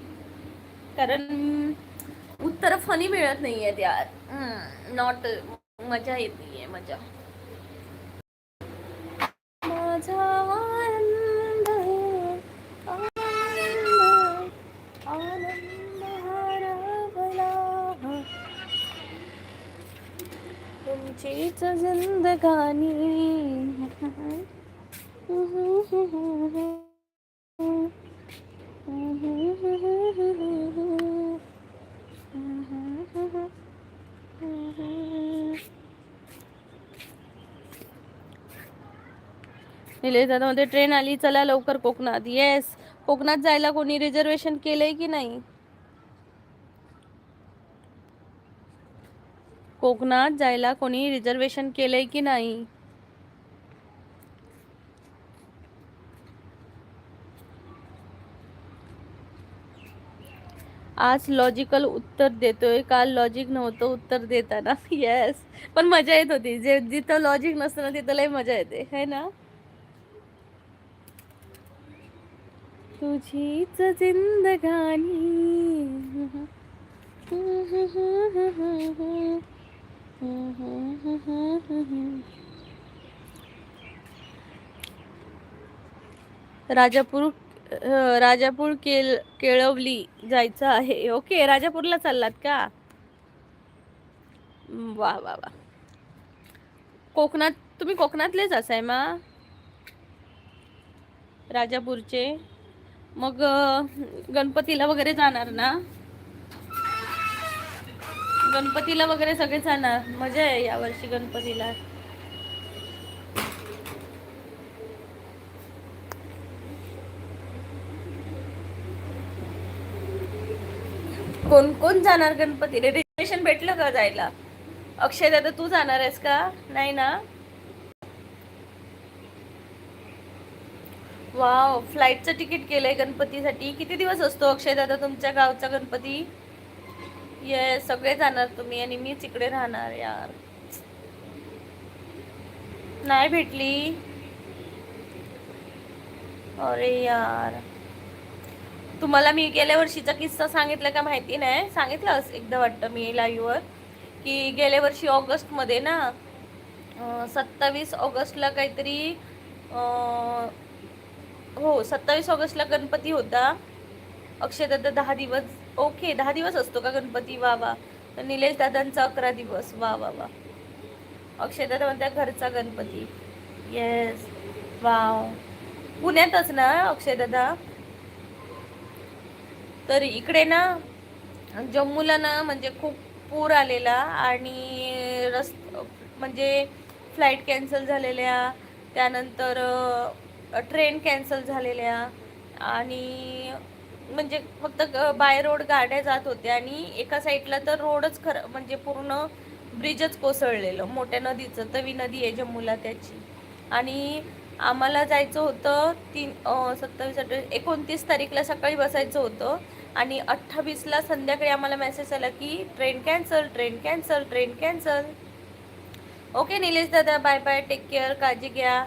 कारण उत्तर फनी मिळत नाही आहेत यार. नॉट मजा येत नाहीये, मजा. माझा आनंद हरवला, तुमचीच जिंदगानी. निलेश दादा मध्ये ट्रेन आली, चला लवकर कोकणात. येस, कोकणात जायला कोणी रिझर्वेशन केलंय की नाही? कोकणात जायला कोणी रिझर्वेशन केलंय की नाही? आज लॉजिकल उत्तर देतोय, काल लॉजिक नव्हतं उत्तर देताना. येस. पण मजा येत होती. जे जिथं लॉजिक नसतं ना तिथं लय मजा येते, है ना? तुझीच जिंदगानी. राजापूर राजापूर केळवली जायचं आहे. ओके, राजापूरला चाललात का? वा वा वा. कोकणात तुम्ही कोकणातलेच असाय मा? राजापूरचे. मग गणपतीला वगैरे जाणार ना? गणपतीला वगैरे सगळे जाणार. मजा आहे यावर्षी गणपतीला. कोण कोण जाणार गणपतीला? रिझर्वेशन भेटलं का जायला? अक्षय दादा तू जाणार आहेस का? नाही ना? वाव, फ्लाईटचं तिकीट केलंय गणपतीसाठी. किती दिवस असतो अक्षय दादा तुमच्या गावचा गणपती? ये सगळे जाणार तुम्ही आणि मीच इकडे राहणार यार. नाही भेटली. अरे यार, तुम्हाला मी गेल्या वर्षीचा किस्सा सांगितला का माहिती नाही. सांगितलं एकदा वाटतं मी लाईव्हवर, की गेल्या वर्षी ऑगस्टमध्ये ना 27 ऑगस्टला काहीतरी हो 27 ऑगस्टला गणपती होता. अक्षयदादा 10 दिवस. ओके, 10 दिवस असतो का गणपती? वा वा. तर निलेश दादांचा 11 दिवस. वा वा वा. अक्षयदादा म्हणतात घरचा गणपती. येस. वाव. पुण्यातच ना अक्षयदादा? तर इकडे ना जम्मूला ना म्हणजे खूप पूर आलेला आणि म्हणजे फ्लाईट कॅन्सल झालेल्या, त्यानंतर ट्रेन कॅन्सल झालेल्या आणि म्हणजे फक्त बाय रोड गाड्या जात होत्या आणि एका साईडला तर रोडच म्हणजे पूर्ण ब्रिजच कोसळलेलं मोठ्या नदीचं. तवी नदी आहे जम्मूला त्याची. आणि आम्हाला जायचं होतं 27 29 तारीखला सकाळी बसायचं होतं आणि 28ला संध्याकाळी आम्हाला मेसेज आला की train cancel, train cancel, train cancel. Okay Nilesh दादा, बाय बाय, टेक केअर, काळजी घ्या.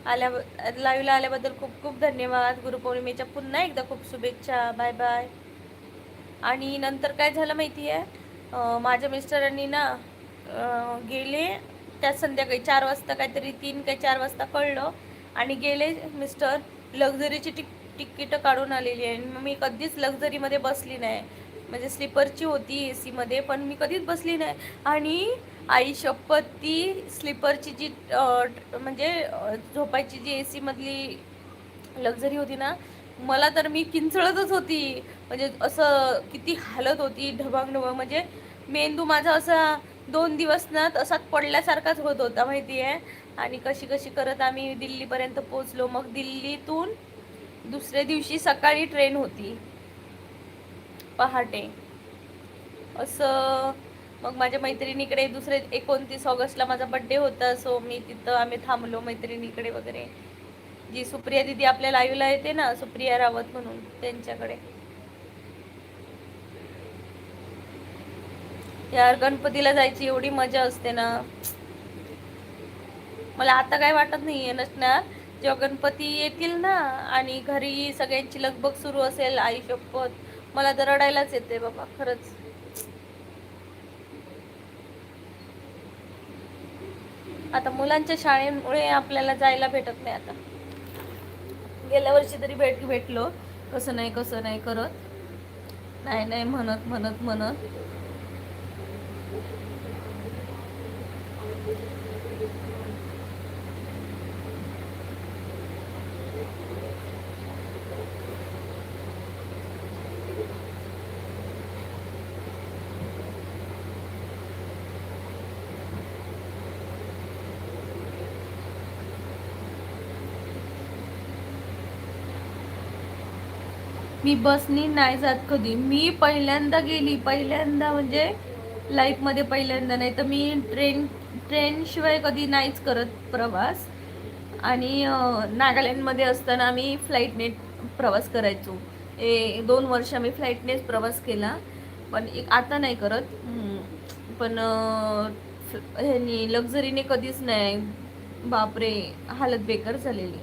लाईव्हला आल्याबद्दल खूप खूप धन्यवाद. गुरुपौर्णिमेच्या पुन्हा एकदा खूप शुभेच्छा. Bye bye. आणि नंतर काय झालं माहिती आहे, माझ्या मिस्टरांनी ना गेले त्याच संध्याकाळी 4 वाजता, काहीतरी 3 काय 4 वाजता कळलं आणि गेले मिस्टर. लक्झरीची तिकीटं काढून आलेली आहे. मी कधीच लक्झरीमध्ये बसली नाही. म्हणजे स्लीपरची होती AC मध्ये, पण मी कधीच बसली नाही. आणि आई शपथ, ती स्लीपरची जी म्हणजे झोपायची जी AC मधली लक्झरी होती ना, मला तर मी किंचळतच होती. म्हणजे असं किती हालत होती ढबांग ढबांग. म्हणजे मेंदू माझा असा 2 दिवस ना तसाच पडल्यासारखाच होत होता माहिती आहे. आणि कशी कशी करत आम्ही दिल्लीपर्यंत पोचलो. मग दिल्लीतून दुसऱ्या दिवशी सकाळी ट्रेन होती पहाटे असं. मग माझ्या मैत्रिणीकडे 29 ऑगस्टला माझा बड्डे होता. सो मी तिथं आम्ही थांबलो मैत्रिणीकडे वगैरे. जी सुप्रिया दिदी आपल्या लाईव्हला येते ना, सुप्रिया रावत म्हणून, त्यांच्याकडे. यार गणपतीला जायची एवढी मजा असते ना. मला आता काय वाटत नाही नसणार. जेव्हा गणपती येतील ना आणि घरी सगळ्यांची लगबग सुरू असेल, आई शपथ मला तर रडायलाच येते बाबा खरंच. आता मुलांच्या शाळेमुळे आपल्याला जायला भेटत नाही. आता गेल्या वर्षी तरी भेटलो कसं नाही करत, नाही नाही म्हणत म्हणत म्हणत. मी बसनी नाही जात कधी. मी पहिल्यांदा गेली, पहिल्यांदा म्हणजे लाईफमध्ये पहिल्यांदा. नाही तर मी ट्रेनशिवाय कधी नाहीच करत प्रवास. आणि नागालँडमध्ये असताना आम्ही फ्लाईटने प्रवास करायचो. 2 वर्ष आम्ही फ्लाईटनेच प्रवास केला. पण आता नाही करत. पण ह्यानी लक्झरीने कधीच नाही. बापरे, हालत बेकार झालेली.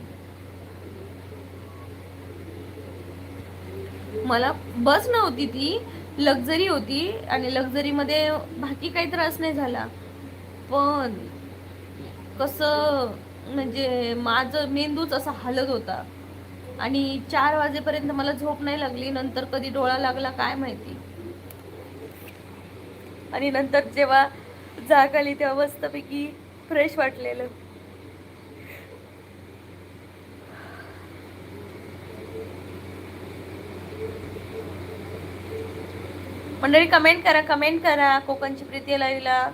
मला बस नव्हती ती, लक्झरी होती. आणि लक्झरीमध्ये बाकी काही त्रास नाही झाला. पण कसं म्हणजे माझं मेंदूच असा हलत होता. आणि 4 वाजेपर्यंत मला झोप नाही लागली. नंतर कधी डोळा लागला काय माहिती. आणि नंतर जेव्हा जाग आली तेव्हा मस्तपैकी फ्रेश वाटलेलं. मंडळी कमेंट करा कोकणची प्रीती लाईव्हला.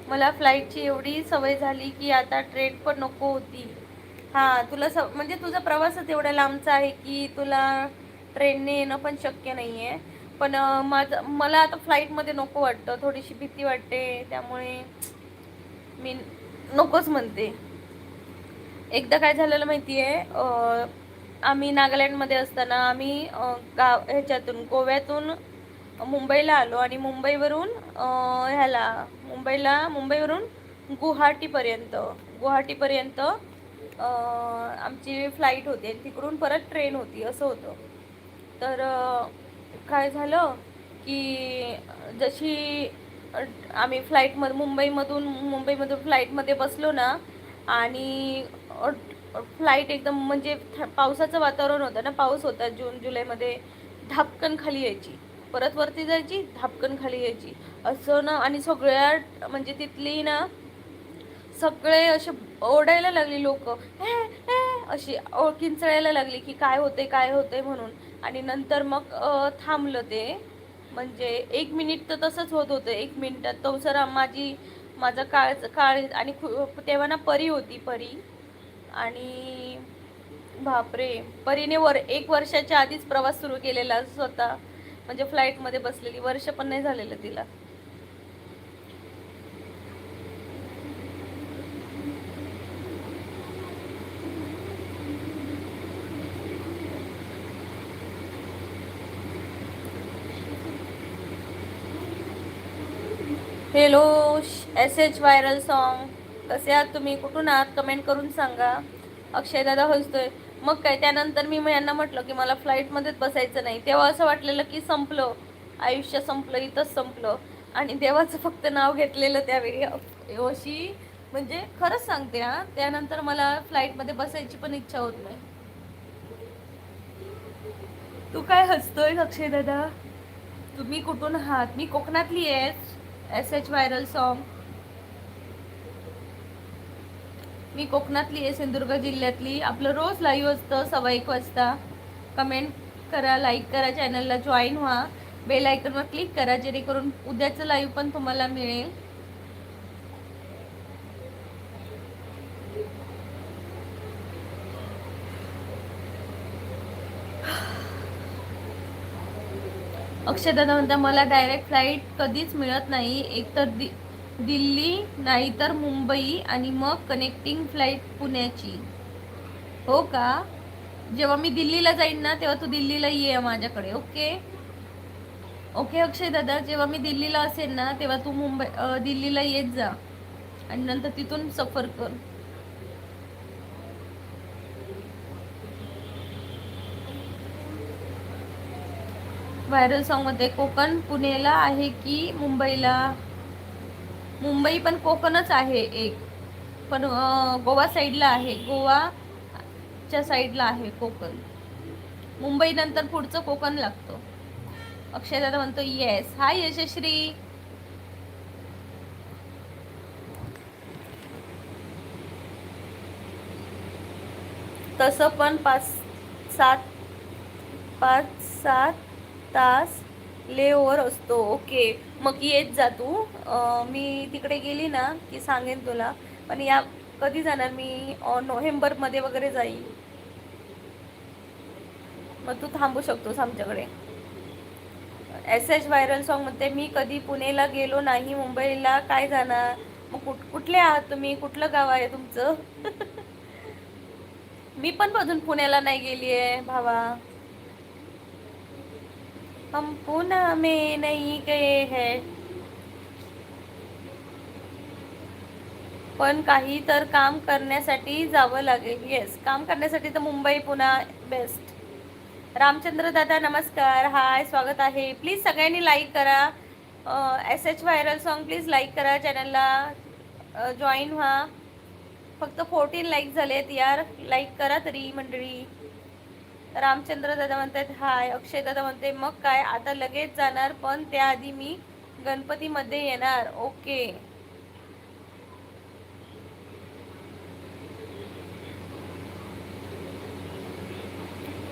मला फ्लाईटची एवढी सवय झाली की आता ट्रेन पण नको होती. हां, तुला म्हणजे तुझा प्रवासच एवढा लांबचा आहे की तुला ट्रेनने येणं पण शक्य नाही आहे. पण मला आता फ्लाईटमध्ये नको वाटतं. थोडीशी भीती वाटते. त्यामुळे मी नकोच म्हणते. एकदा काय झालेलं माहिती आहे, आम्ही नागालँडमध्ये असताना आम्ही ह्याच्यातून गोव्यातून मुंबईला आलो. आणि मुंबईवरून मुंबईवरून गुवाहाटीपर्यंत आमची फ्लाईट होती. आणि तिकडून परत ट्रेन होती, असं होतं. तर काय झालं की जशी आम्ही मुंबईमधून फ्लाईटमध्ये बसलो ना. आणि फ्लाईट एकदम म्हणजे पावसाचं वातावरण होतं ना, पाऊस होता जून जुलैमध्ये. धापकन खाली यायची, परत वरती जायची, धापकन खाली यायची, असं ना. आणि सगळ्या म्हणजे तिथली ना सगळे असे ओरडायला लागले लोक, अशी किंचाळायला लागली की काय होतंय म्हणून. आणि नंतर मग थांबलं ते. म्हणजे 1 मिनिट तर तसंच होत होतं. 1 मिनिटात तो सर माझा काळ. आणि तेव्हा ना परी होती, परी. आणि बापरे, परीने 1 वर्षाच्या आधीच प्रवास सुरू केलेला स्वतः. म्हणजे फ्लाईटमध्ये बसलेली, वर्ष पण नाही झालेलं तिला. हेलो SH व्हायरल सॉन्ग, कसे आहात तुम्ही? कुठून आहात? कमेंट करून सांगा. अक्षय दादा हसतोय. मग काय, त्यानंतर मी यांना म्हटलं की मला फ्लाईटमध्येच बसायचं नाही. तेव्हा असं वाटलेलं की संपलं, आयुष्य संपलं, इथंच संपलं. आणि देवाचं फक्त नाव घेतलेलं त्यावेळी. अशी म्हणजे खरंच सांगते हा, त्यानंतर मला फ्लाईटमध्ये बसायची पण इच्छा होत नाही. तू काय हसतोय अक्षय दादा? तुम्ही कुठून आहात? मी कोकणातली आहे. SH व्हायरल सॉन्ग, मी कोकणातली आहे, सिंधुदुर्ग जिल्ह्यातली. आपलं रोज लाईव्ह असतं 1:15 वाजता. कमेंट करा, लाईक करा, चॅनलला जॉईन व्हा, बेल आयकॉनवर क्लिक करा, जेणेकरून उद्याचं लाईव्ह पण तुम्हाला मिळेल. अक्षयदादा म्हणता मला डायरेक्ट फ्लाईट कधीच मिळत नाही. एकतर दिल्ली नाही तर मुंबई आणि मग कनेक्टिंग फ्लाईट पुण्याची. हो का? जेव्हा मी दिल्लीला जाईन ना तेव्हा तू दिल्लीला ये माझ्याकडे. ओके ओके अक्षय दादा, जेव्हा मी दिल्लीला असेल ना तेव्हा तू दिल्लीला येत जा. आणि नंतर तिथून सफर कर. व्हायरल सॉन्गमध्ये कोकण पुणेला आहे की मुंबईला? मुंबई पण कोकणच आहे एक. पण गोवा साईडला आहे, गोवाच्या साईडला आहे कोकण. मुंबई नंतर पुढचं कोकण लागतं. अक्षयदादा म्हणतो येस. हाय यशश्री. तसं पण 5-7 तास लेओव्हर असतो. ओके, मग येत जा तू. मी तिकडे गेली ना की सांगेन तुला. पण कधी जाणार मी? नोव्हेंबरमध्ये वगैरे जाईल. मग तू थांबू शकतोस आमच्याकडे. एस व्हायरल सॉन्ग म्हणते मी कधी पुणेला गेलो नाही, मुंबईला काय जाणार. मग कुठले आहात तुम्ही, कुठलं गाव आहे तुमचं? मी पण अजून पुण्याला नाही गेली आहे भावा. हम पुणे में नहीं गए हैं. पण काही तर काम करण्यासाठी जावं लागेल. येस, काम करण्यासाठी तर मुंबई पुणे बेस्ट. रामचंद्र दादा नमस्कार, हाय, स्वागत आहे. प्लीज सगळ्यांनी लाईक करा. S viral song please like करा, चॅनलला जॉईन व्हा. फक्त 14 लाईक झालेत यार, लाईक करा तरी मंडळी. रामचंद्र दादा म्हणतात हाय. अक्षय दादा म्हणते मग काय आता लगेच जाणार, पण त्याआधी मी गणपतीमध्ये येणार. ओके.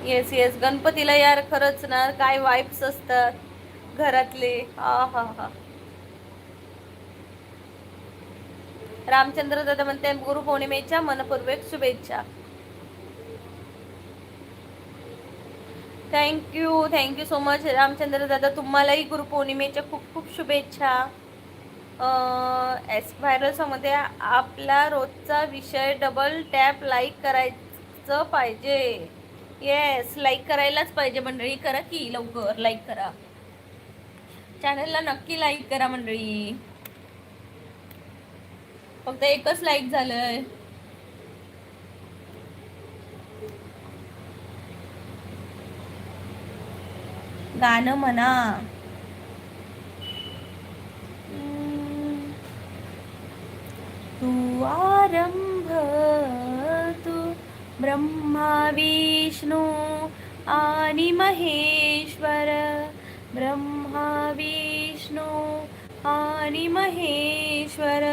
येस येस, गणपतीला यार खरंच ना काय वाईब्स असतात घरातले. हा हा हा. रामचंद्र दादा म्हणते गुरुपौर्णिमेच्या मनपूर्वक शुभेच्छा. थँक्यू सो मच रामचंद्र दादा, तुम्हालाही गुरुपौर्णिमेच्या खूप खूप शुभेच्छा. एस व्हायरल मध्ये आपला रोजचा विषय डबल टॅप लाईक करायचं पाहिजे. येस, लाईक करायलाच पाहिजे मंडळी. करा की लवकर लाईक करा, चॅनलला नक्की लाईक करा मंडळी. फक्त एकच लाईक झालंय. गाणं म्हणा. तू आरंभ तू ब्रह्मा विष्णू आणि महेश्वर. ब्रह्मा विष्णू आणि महेश्वर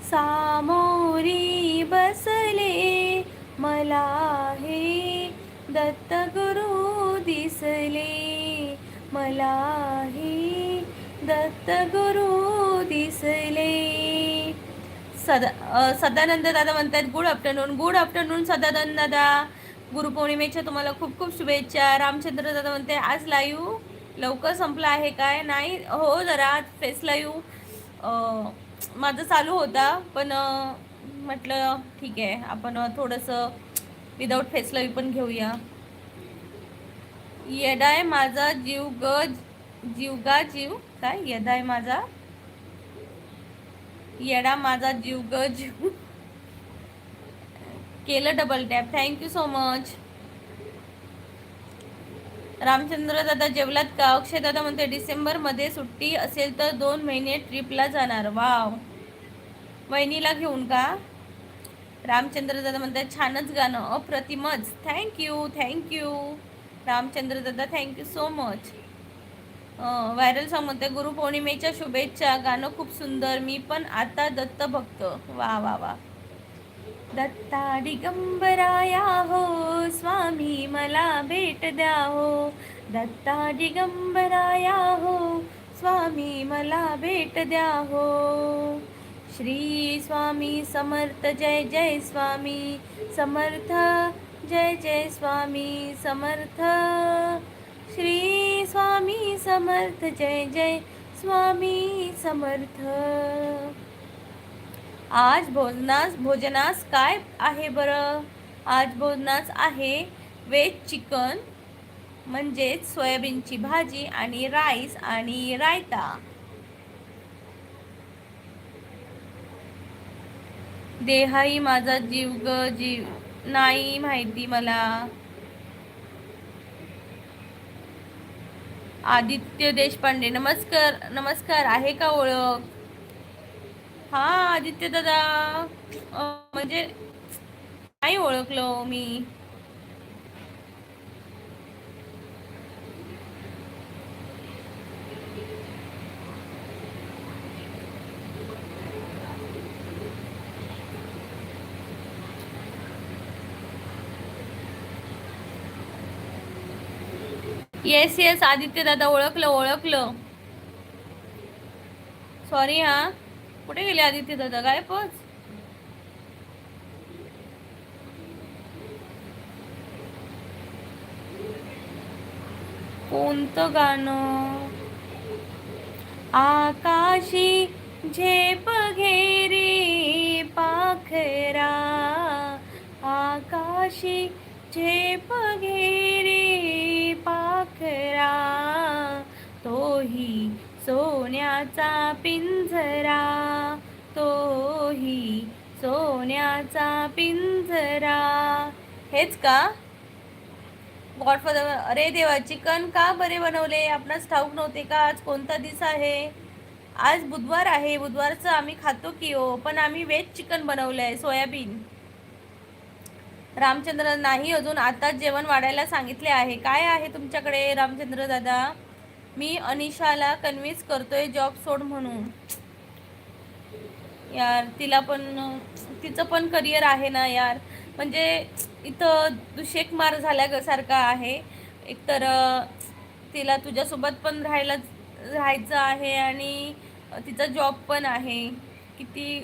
सामोरी बसले, मला हे दत्तगुरु दिसले. मला हे दत्तगुरु दिसले. सदानंद दादा म्हणतात गुड आफ्टरनून सदानंद दादा. गुरुपौर्णिमेच्या तुम्हाला खूप खूप शुभेच्छा. रामचंद्र दादा म्हणते आज लाईव्ह लवकर संपला आहे काय. नाही हो, जरा फेस लाईव्ह माझं चालू होता, पण म्हटलं ठीक आहे आपण थोडंसं विदाऊट फेस लाईव्ह पण घेऊया. येडाय माझा जीव काय येडाय माझा, येडा माझा जीव ग जीव. केलं double tap, thank you so much. Ramchandra दादा जेवलात का. अक्षय दादा म्हणते डिसेंबरमध्ये सुट्टी असेल तर 2 महिने ट्रिपला जाणार. वाव, वहिनीला घेऊन का. रामचंद्र दादा म्हणतात छानच गाणं, अप्रतिमच. थँक्यू रामचंद्र दादा, thank you so much. Viral song म्हणते गुरुपौर्णिमेच्या शुभेच्छा, गाणं खूप सुंदर. मी पण आता दत्त भक्त. वा वा वा. दत्ता दिगंबराया हो स्वामी मला भेट द्या हो. दत्ता दिगंबराया हो स्वामी मला भेट द्या हो. श्री स्वामी समर्थ जय जय स्वामी समर्थ, जय जय स्वामी समर्थ. श्री स्वामी समर्थ जय जय स्वामी समर्थ. आज भोजनास काय आहे बरं. आज भोजनास आहे व्हेज चिकन, म्हणजेच सोयाबीनची भाजी आणि राईस आणि रायता. देहाई माझा जीव ग जीव. नाही माहिती मला. आदित्य देशपांडे नमस्कार आहे का ओळख. हा आदित्य दादा, म्हणजे नाही ओळखलो मी. येस आदित्य दादा, ओळखलं. सॉरी हा. कुठे गेले आदित्य दादा, गायबच. कोणतं गाणं. आकाशी झेप घेरी पाखरा, आकाशी झेप घेरी पाखरा, तोही सोन्याचा पिंजरा, तोही सोन्याचा पिंजरा. हेच का गॉडफादर? अरे देवा, चिकन का बरे बनवले? आपणास ठाऊक नव्हते का आज कोणता दिवस आहे? आज बुधवार आहे. बुधवारचं आम्ही खातो की हो, पण आम्ही व्हेज चिकन बनवलं आहे, सोयाबीन. रामचंद्र नाही, अजून आताच जेवण वाढायला सांगितले आहे. काय आहे तुमच्याकडे रामचंद्र दादा? मी अनिशाला कन्व्हिन्स करतोय जॉब सोड म्हणून. यार तिला पण, तिचं पण करिअर आहे ना यार. म्हणजे इथं दुशेक मार झाल्यासारखा आहे. एकतर तिला तुझ्यासोबत पण राहायचं आहे आणि तिचा जॉब पण आहे. किती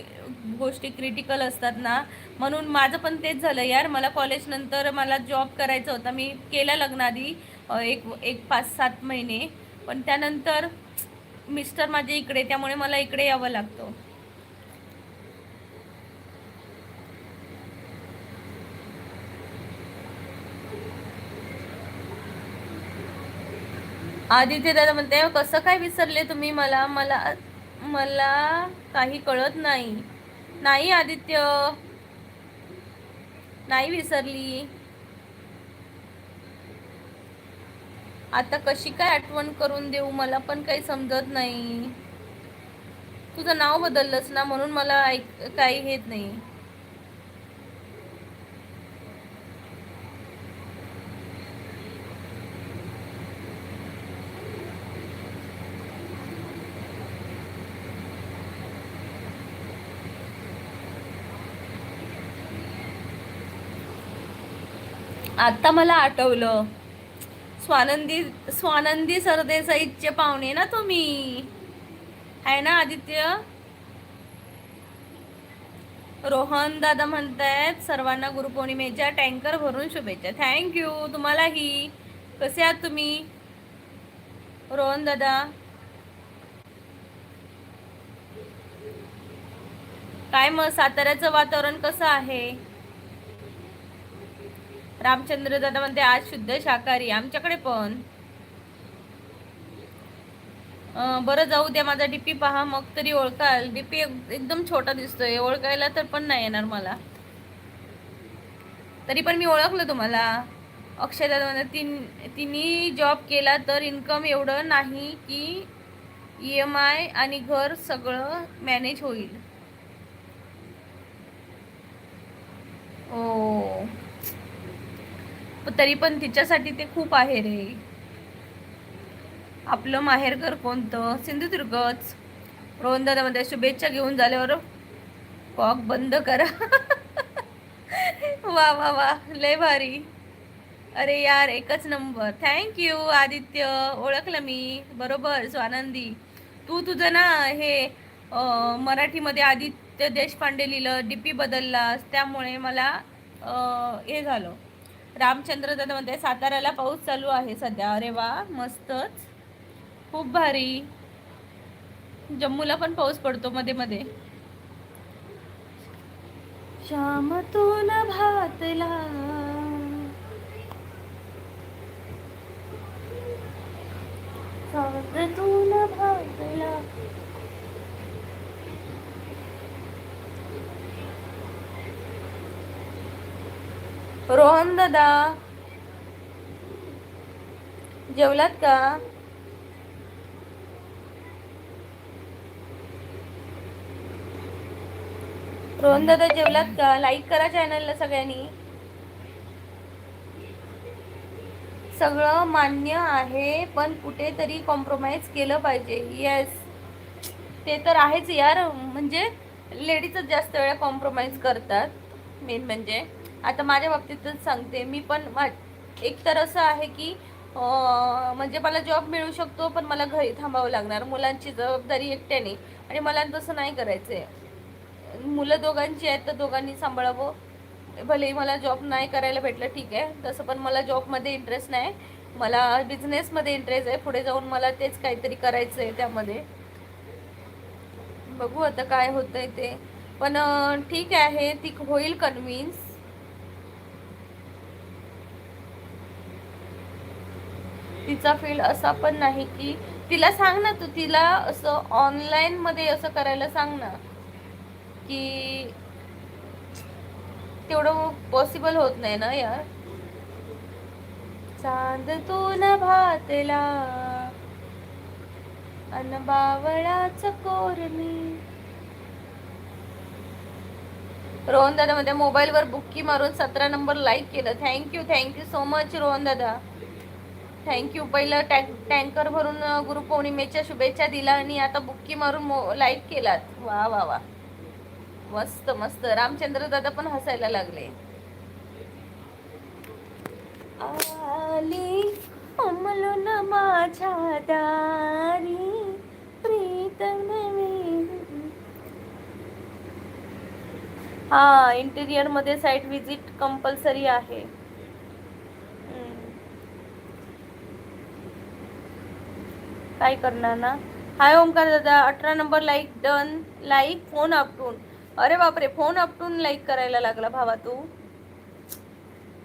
गोष्टी क्रिटिकल असतात ना. म्हणून माझं पण तेच झालं यार. मला कॉलेजनंतर मला जॉब करायचा होता. मी केला लग्नाआधी एक 5-7 महिने, पण त्यानंतर मिस्टर माझे इकडे, त्यामुळे मला इकडे यावं लागतं. आदित्य दादा म्हणते, कसं काय विसरले तुम्ही मला? मला मला काही कळत नाही. नाही आदित्य, नाही विसरली. आता कशी काय आठवण करून देऊ, मला पण काही समजत नाही. तुझं नाव बदललंस ना, म्हणून मला काही हेत नाही. आता मला आठवलं. स्वानंदी सरदेसाईचे पाहुणे ना तुम्ही, आहे ना आदित्य? रोहन दादा म्हणतायत सर्वांना गुरुपौर्णिमेच्या टँकर भरून शुभेच्छा. थँक्यू तुम्हालाही. कसे आहात तुम्ही रोहन दादा? काय मग साताऱ्याचं वातावरण कसं आहे? रामचंद्र दादा म्हणते आज शुद्ध शाकाहारी. आमच्याकडे पण. बरं जाऊ द्या, माझा डीपी पहा मग तरी ओळखाल. डीपी एकदम छोटा दिसतोय, ओळखायला तर पण नाही येणार मला. तरी पण मी ओळखलं तुम्हाला. अक्षय दादा म्हणते तिने जॉब केला तर इन्कम एवढं नाही की EMI आणि घर सगळं मॅनेज होईल. ओ, तरी पण तिच्यासाठी ते खूप आहे रे. आपलं माहेरघर कोणतं? सिंधुदुर्गच. रोहन दादा मध्ये शुभेच्छा घेऊन झाल्यावर कॉक बंद करा. वा वा वा, लय भारी. अरे यार, एकच नंबर. थँक्यू आदित्य, ओळखलं मी बरोबर. स्वानंदी, तू तुझं ना हे मराठीमध्ये आदित्य देशपांडे लिहिलं, डीपी बदललास, त्यामुळे मला हे झालं. रामचंद्र दादा म्हणते साताऱ्याला पाऊस चालू आहे सध्या. अरे वा, मस्तच, खूप भारी. जम्मूला पण पाऊस पडतो मध्ये मध्ये. श्याम तू न भातला, तू न भातला. रोहन दादा जेवलात का? रोहन दादा जेवलात का? लाईक करा चॅनलला सगळ्यांनी. सगळं मान्य आहे, पण कुठेतरी कॉम्प्रोमाइज केलं पाहिजे. येस, ते तर आहेच यार. म्हणजे लेडीजच जास्त वेळा कॉम्प्रोमाइज करतात. मेन म्हणजे आता माझ्या बाबतीतच सांगते मी पण. एक तर असं आहे की म्हणजे मला जॉब मिळू शकतो, पण मला घरी थांबावं लागणार, मुलांची जबाबदारी एकट्याने. आणि मला तसं नाही करायचं आहे. मुलं दोघांची आहेत तर दोघांनी सांभाळावं. भलेही मला जॉब नाही करायला भेटलं ठीक आहे, तसं पण मला जॉबमध्ये इंटरेस्ट नाही. मला बिझनेसमध्ये इंटरेस्ट आहे. पुढे जाऊन मला तेच काहीतरी करायचं आहे त्यामध्ये. बघू आता काय होतंय ते. पण ठीक आहे, ती होईल कन्व्हिन्स. तिचा फील्ड असा पण नाही की, तिला सांग ना तू, तिला असं ऑनलाईन मध्ये असं करायला सांग ना, की तेवढं पॉसिबल होत नाही ना यार. चांद तू न भातला अन बावळाच कोरणी. रोहन दादा मध्ये मोबाईल वर बुक्की मारून 17 नंबर लाईक केलं. थँक्यू सो मच रोहन दादा, थँक्यू. पहिलं टँकर भरून गुरुपौर्णिमेच्या शुभेच्छा दिला आणि आता बुक्की मारून लाईक केलात. वा वा वा, मस्त मस्त. रामचंद्र दादा पण हसायला लागले. आली उमलून माझ्या दारी प्रीत नवी. हा, इंटिरियर मध्ये साईट व्हिजिट कंपल्सरी आहे. काय करणार ना. हाय ओमकार दादा, 18 number like done. Like phone आपटून. अरे बापरे, फोन आपटून लाईक करायला लागला भावा तू.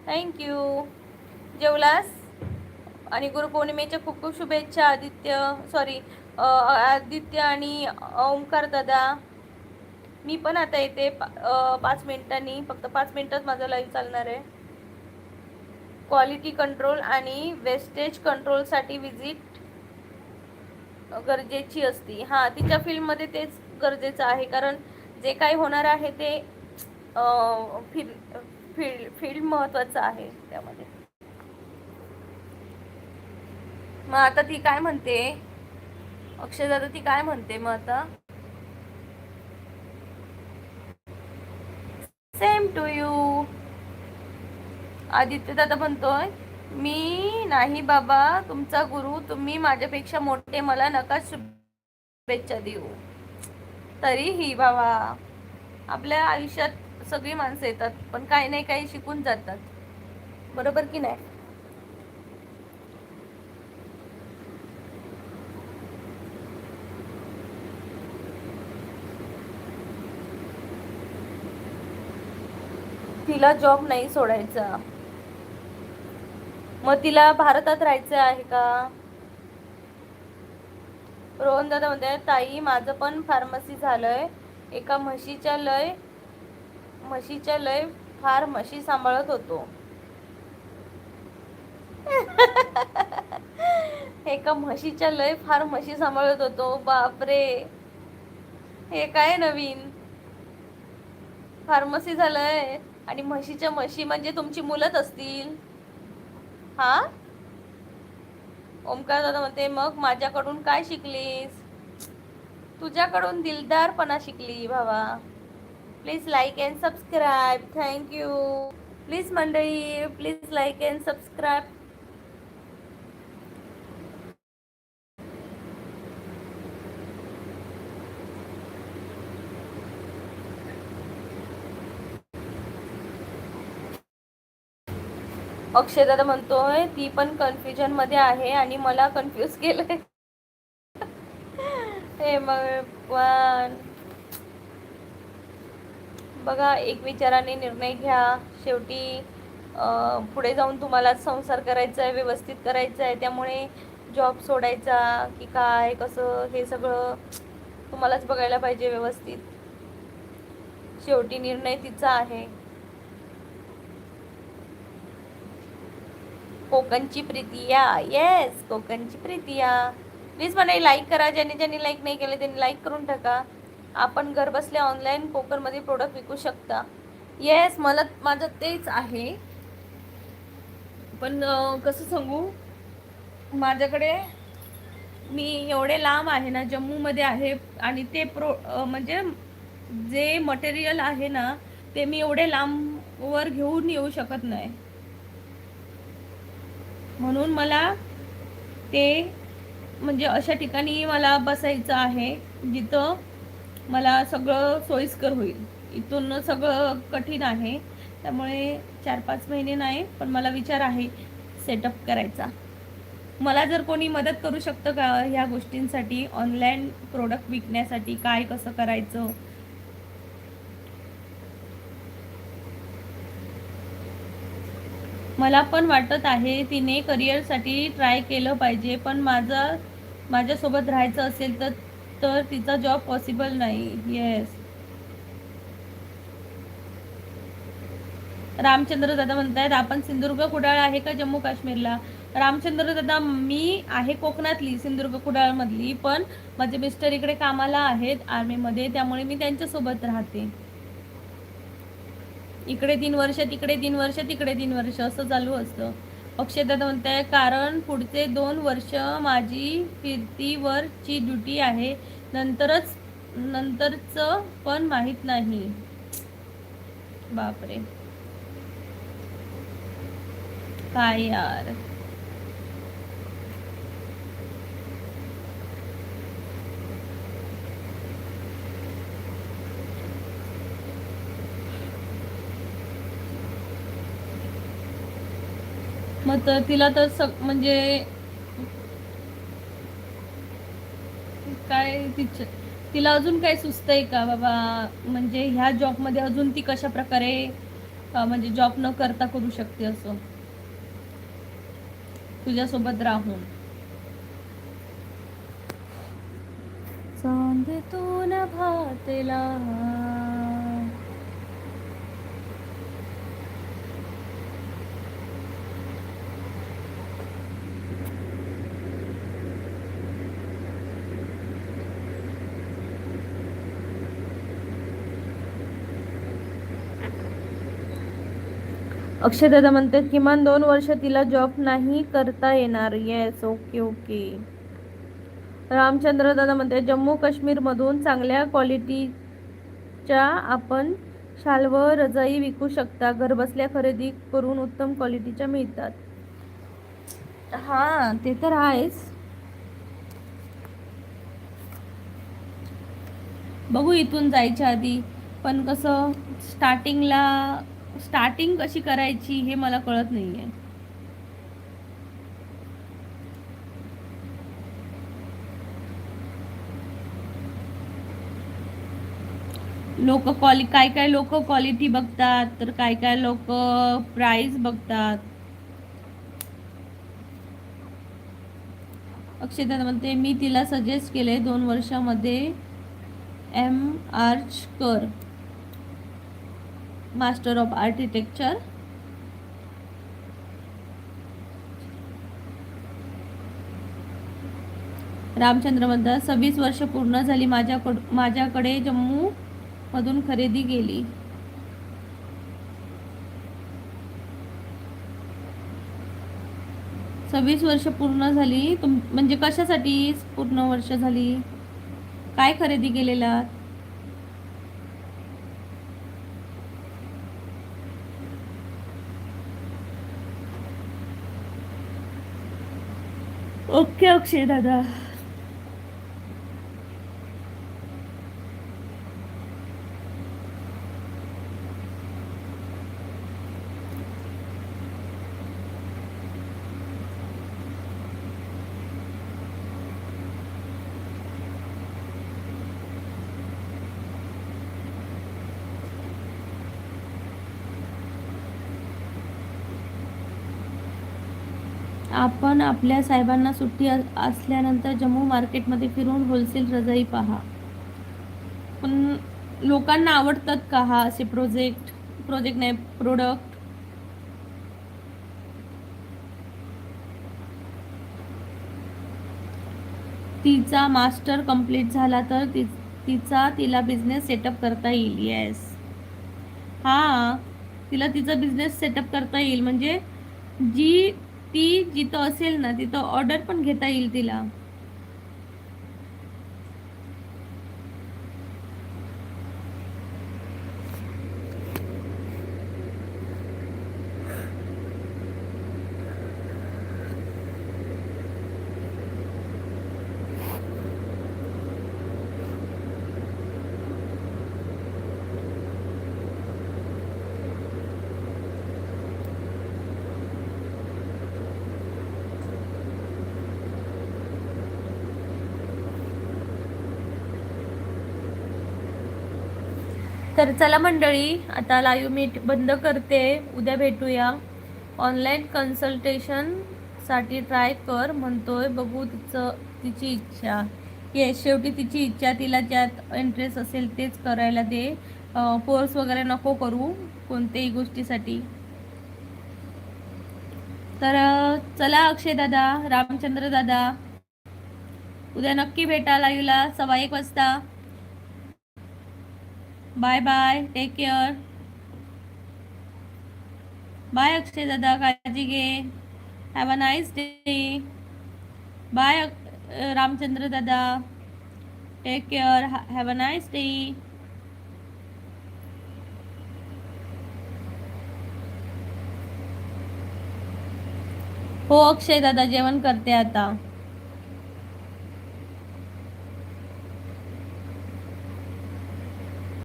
थँक्यू. जेवलास? आणि गुरुपौर्णिमेच्या खूप खूप शुभेच्छा आदित्य आणि ओमकार दादा. मी पण आता येते 5 मिनिटांनी, फक्त 5 मिनिटात माझा लाईव्ह चालणार आहे. क्वालिटी कंट्रोल आणि वेस्टेज कंट्रोलसाठी विजिट गरजेची असती. हां, तिच्या फील्डमध्ये तेच गरजेचं आहे, कारण जे काही होणार आहे ते फील्ड महत्त्वाचं आहे त्यामध्ये. मग आता ती काय म्हणते, अक्षय दादा, ती काय म्हणते मग आता? Same to you. आदित्य दादा म्हणतोय, मी नाही बाबा तुमचा गुरु, तुम्ही माझ्यापेक्षा मोठे, मला नका शुभेच्छा देऊ. तरीही बाबा, आपल्या आयुष्यात सगळी माणसं येतात, पण काही नाही काही शिकून जातात, बरोबर की नाही? तिला जॉब नाही सोडायचा. मग तिला भारतात राहायचं आहे का? रोहन दादा म्हणते, ताई माझं पण फार्मसी झालंय. एका म्हशीच्या लय फार म्हशी सांभाळत होतो. एका म्हशीच्या लय फार म्हशी सांभाळत होतो. बापरे, हे काय नवीन. फार्मसी झालंय आणि म्हशी म्हणजे तुमची मुलंच असतील. हा, ओमकार दादा म्हणते, मग माझ्याकडून काय शिकलीस? तुझ्याकडून दिलदारपणा शिकली भावा. Please like and subscribe. Thank you. Please मंडळी, प्लीज लाईक अँड सबस्क्राईब. अक्षय दादा म्हणतोय, ती पण कन्फ्युजन मध्ये आहे आणि मला कन्फ्यूज केलंय. हे भगवान. बघा, एक विचाराने निर्णय घ्या. शेवटी पुढे जाऊन तुम्हाला संसार करायचा आहे, व्यवस्थित करायचा आहे, त्यामुळे जॉब सोडायचा की काय कसं हे सगळं तुम्हालाच बघायला पाहिजे व्यवस्थित. शेवटी निर्णय तिचा आहे. कोकणची प्रीतिया, येस, कोकणची प्रीतिया. प्लीज मला लाईक करा. ज्यांनी लाईक नाही केले त्यांनी लाईक करून टाका. आपण घर बसल्या ऑनलाईन कोकणमध्ये प्रोडक्ट विकू शकता. येस, माझं तेच आहे. पण कसं सांगू, माझ्याकडे मी एवढे लांब आहे ना, जम्मूमध्ये आहे, आणि ते म्हणजे जे मटेरियल आहे ना, ते मी एवढे लांबवर घेऊन येऊ शकत नाही. म्हणून मला ते म्हणजे अशा ठिकाणी मला बसायचं आहे जिथं मला सगळं सोयीस्कर होईल. इथून सगळं कठीण आहे, त्यामुळे 4-5 महिने नाही, पण मला विचार आहे सेटअप करायचा. मला जर कोणी मदत करू शकतं का ह्या गोष्टींसाठी, ऑनलाईन प्रोडक्ट विकण्यासाठी काय कसं करायचं? मला पण वाटत आहे तिने करिअरसाठी ट्राय केलं पाहिजे, पण माझ्यासोबत राहायचं असेल तर तर तिचा जॉब पॉसिबल नाही. येस. रामचंद्र दादा म्हणतायत आपण सिंधुदुर्ग कुडाळ आहे का जम्मू काश्मीरला? रामचंद्र दादा मी आहे कोकणातली, सिंधुदुर्ग कुडाळमधली, पण माझे मिस्टर इकडे कामाला आहेत आर्मीमध्ये, त्यामुळे मी त्यांच्यासोबत राहते. इकडे 3 वर्ष, तिकडे 3 वर्ष, तिकडे 3 वर्ष असं चालू असतं. अक्षय दादा म्हणताय कारण पुढचे 2 वर्ष माझी फिरतीवरची ड्युटी आहे, नंतरचं पण माहीत नाही. बापरे, काय यार. मग तर तिला तर म्हणजे काय तिला अजून काय सुचतंय का बाबा, म्हणजे ह्या जॉबमध्ये अजून ती कशा प्रकारे म्हणजे जॉब न करता करू शकते असं तुझ्यासोबत राहून? चांद तू न भातेला. अक्षयदादा म्हणतात किमान 2 वर्ष तिला जॉब नाही करता येणार. Yes, okay okay. रामचंद्र दादा म्हणतात जम्मू काश्मीर मधून चांगल्या क्वालिटीच्या आपण शाल व रजाई विकू शकता, घरबसल्या खरेदी करून उत्तम क्वालिटीच्या मिळतात. हा ते तर आहेच. बघू इथून जायच्या आधी, पण कसं स्टार्टिंग कशी करायची हे मला कळत नाहीये. लोक काय काय लोक क्वालिटी बघतात, तर काय काय लोक प्राइस बघतात. अक्षयदादा म्हणते मी तिला सजेस्ट केले 2 वर्षामध्ये आर्च कर, मास्टर ऑफ आर्किटेक्चर. रामचंद्र म्हणतात 26 वर्ष पूर्ण झाली माझ्याकडे जम्मू मधून खरेदी गेली. सव्वीस वर्ष पूर्ण झाली म्हणजे कशासाठी पूर्ण वर्ष झाली, काय खरेदी केलेला? ओके अक्षय दादा. आपण आपल्या साहेबांना सुट्टी असल्यानंतर जम्मू मार्केटमध्ये फिरून होलसेल रजाई पहा. पण लोकांना आवडतात का हा असे प्रोजेक्ट नाही प्रोडक्ट? तिचा मास्टर कंप्लीट झाला तर तिला बिझनेस सेटअप करता येईल. येस, हा तिचा बिझनेस सेटअप करता येईल, म्हणजे ती जिथं असेल ना तिथं ऑर्डर पण घेता येईल तिला. तर चला मंडळी, आता लाईव्ह मीट बंद करते. उद्या भेटूया. ऑनलाईन कन्सल्टेशनसाठी ट्राय कर म्हणतोय. बघू तिची इच्छा. येस, शेवटी तिची इच्छा. तिला ज्यात इंटरेस्ट असेल तेच करायला दे. फोर्स वगैरे नको करू कोणत्याही गोष्टीसाठी. तर चला अक्षय दादा, रामचंद्र दादा, उद्या नक्की भेटा लाईव्हला 1:15 वाजता. Bye bye, take care. Bye Akshay दादा, काळजी घे. Have a nice day. Bye Ramchandra दादा, take care. Have a nice day. हो अक्षय दादा, जेवण करते आता.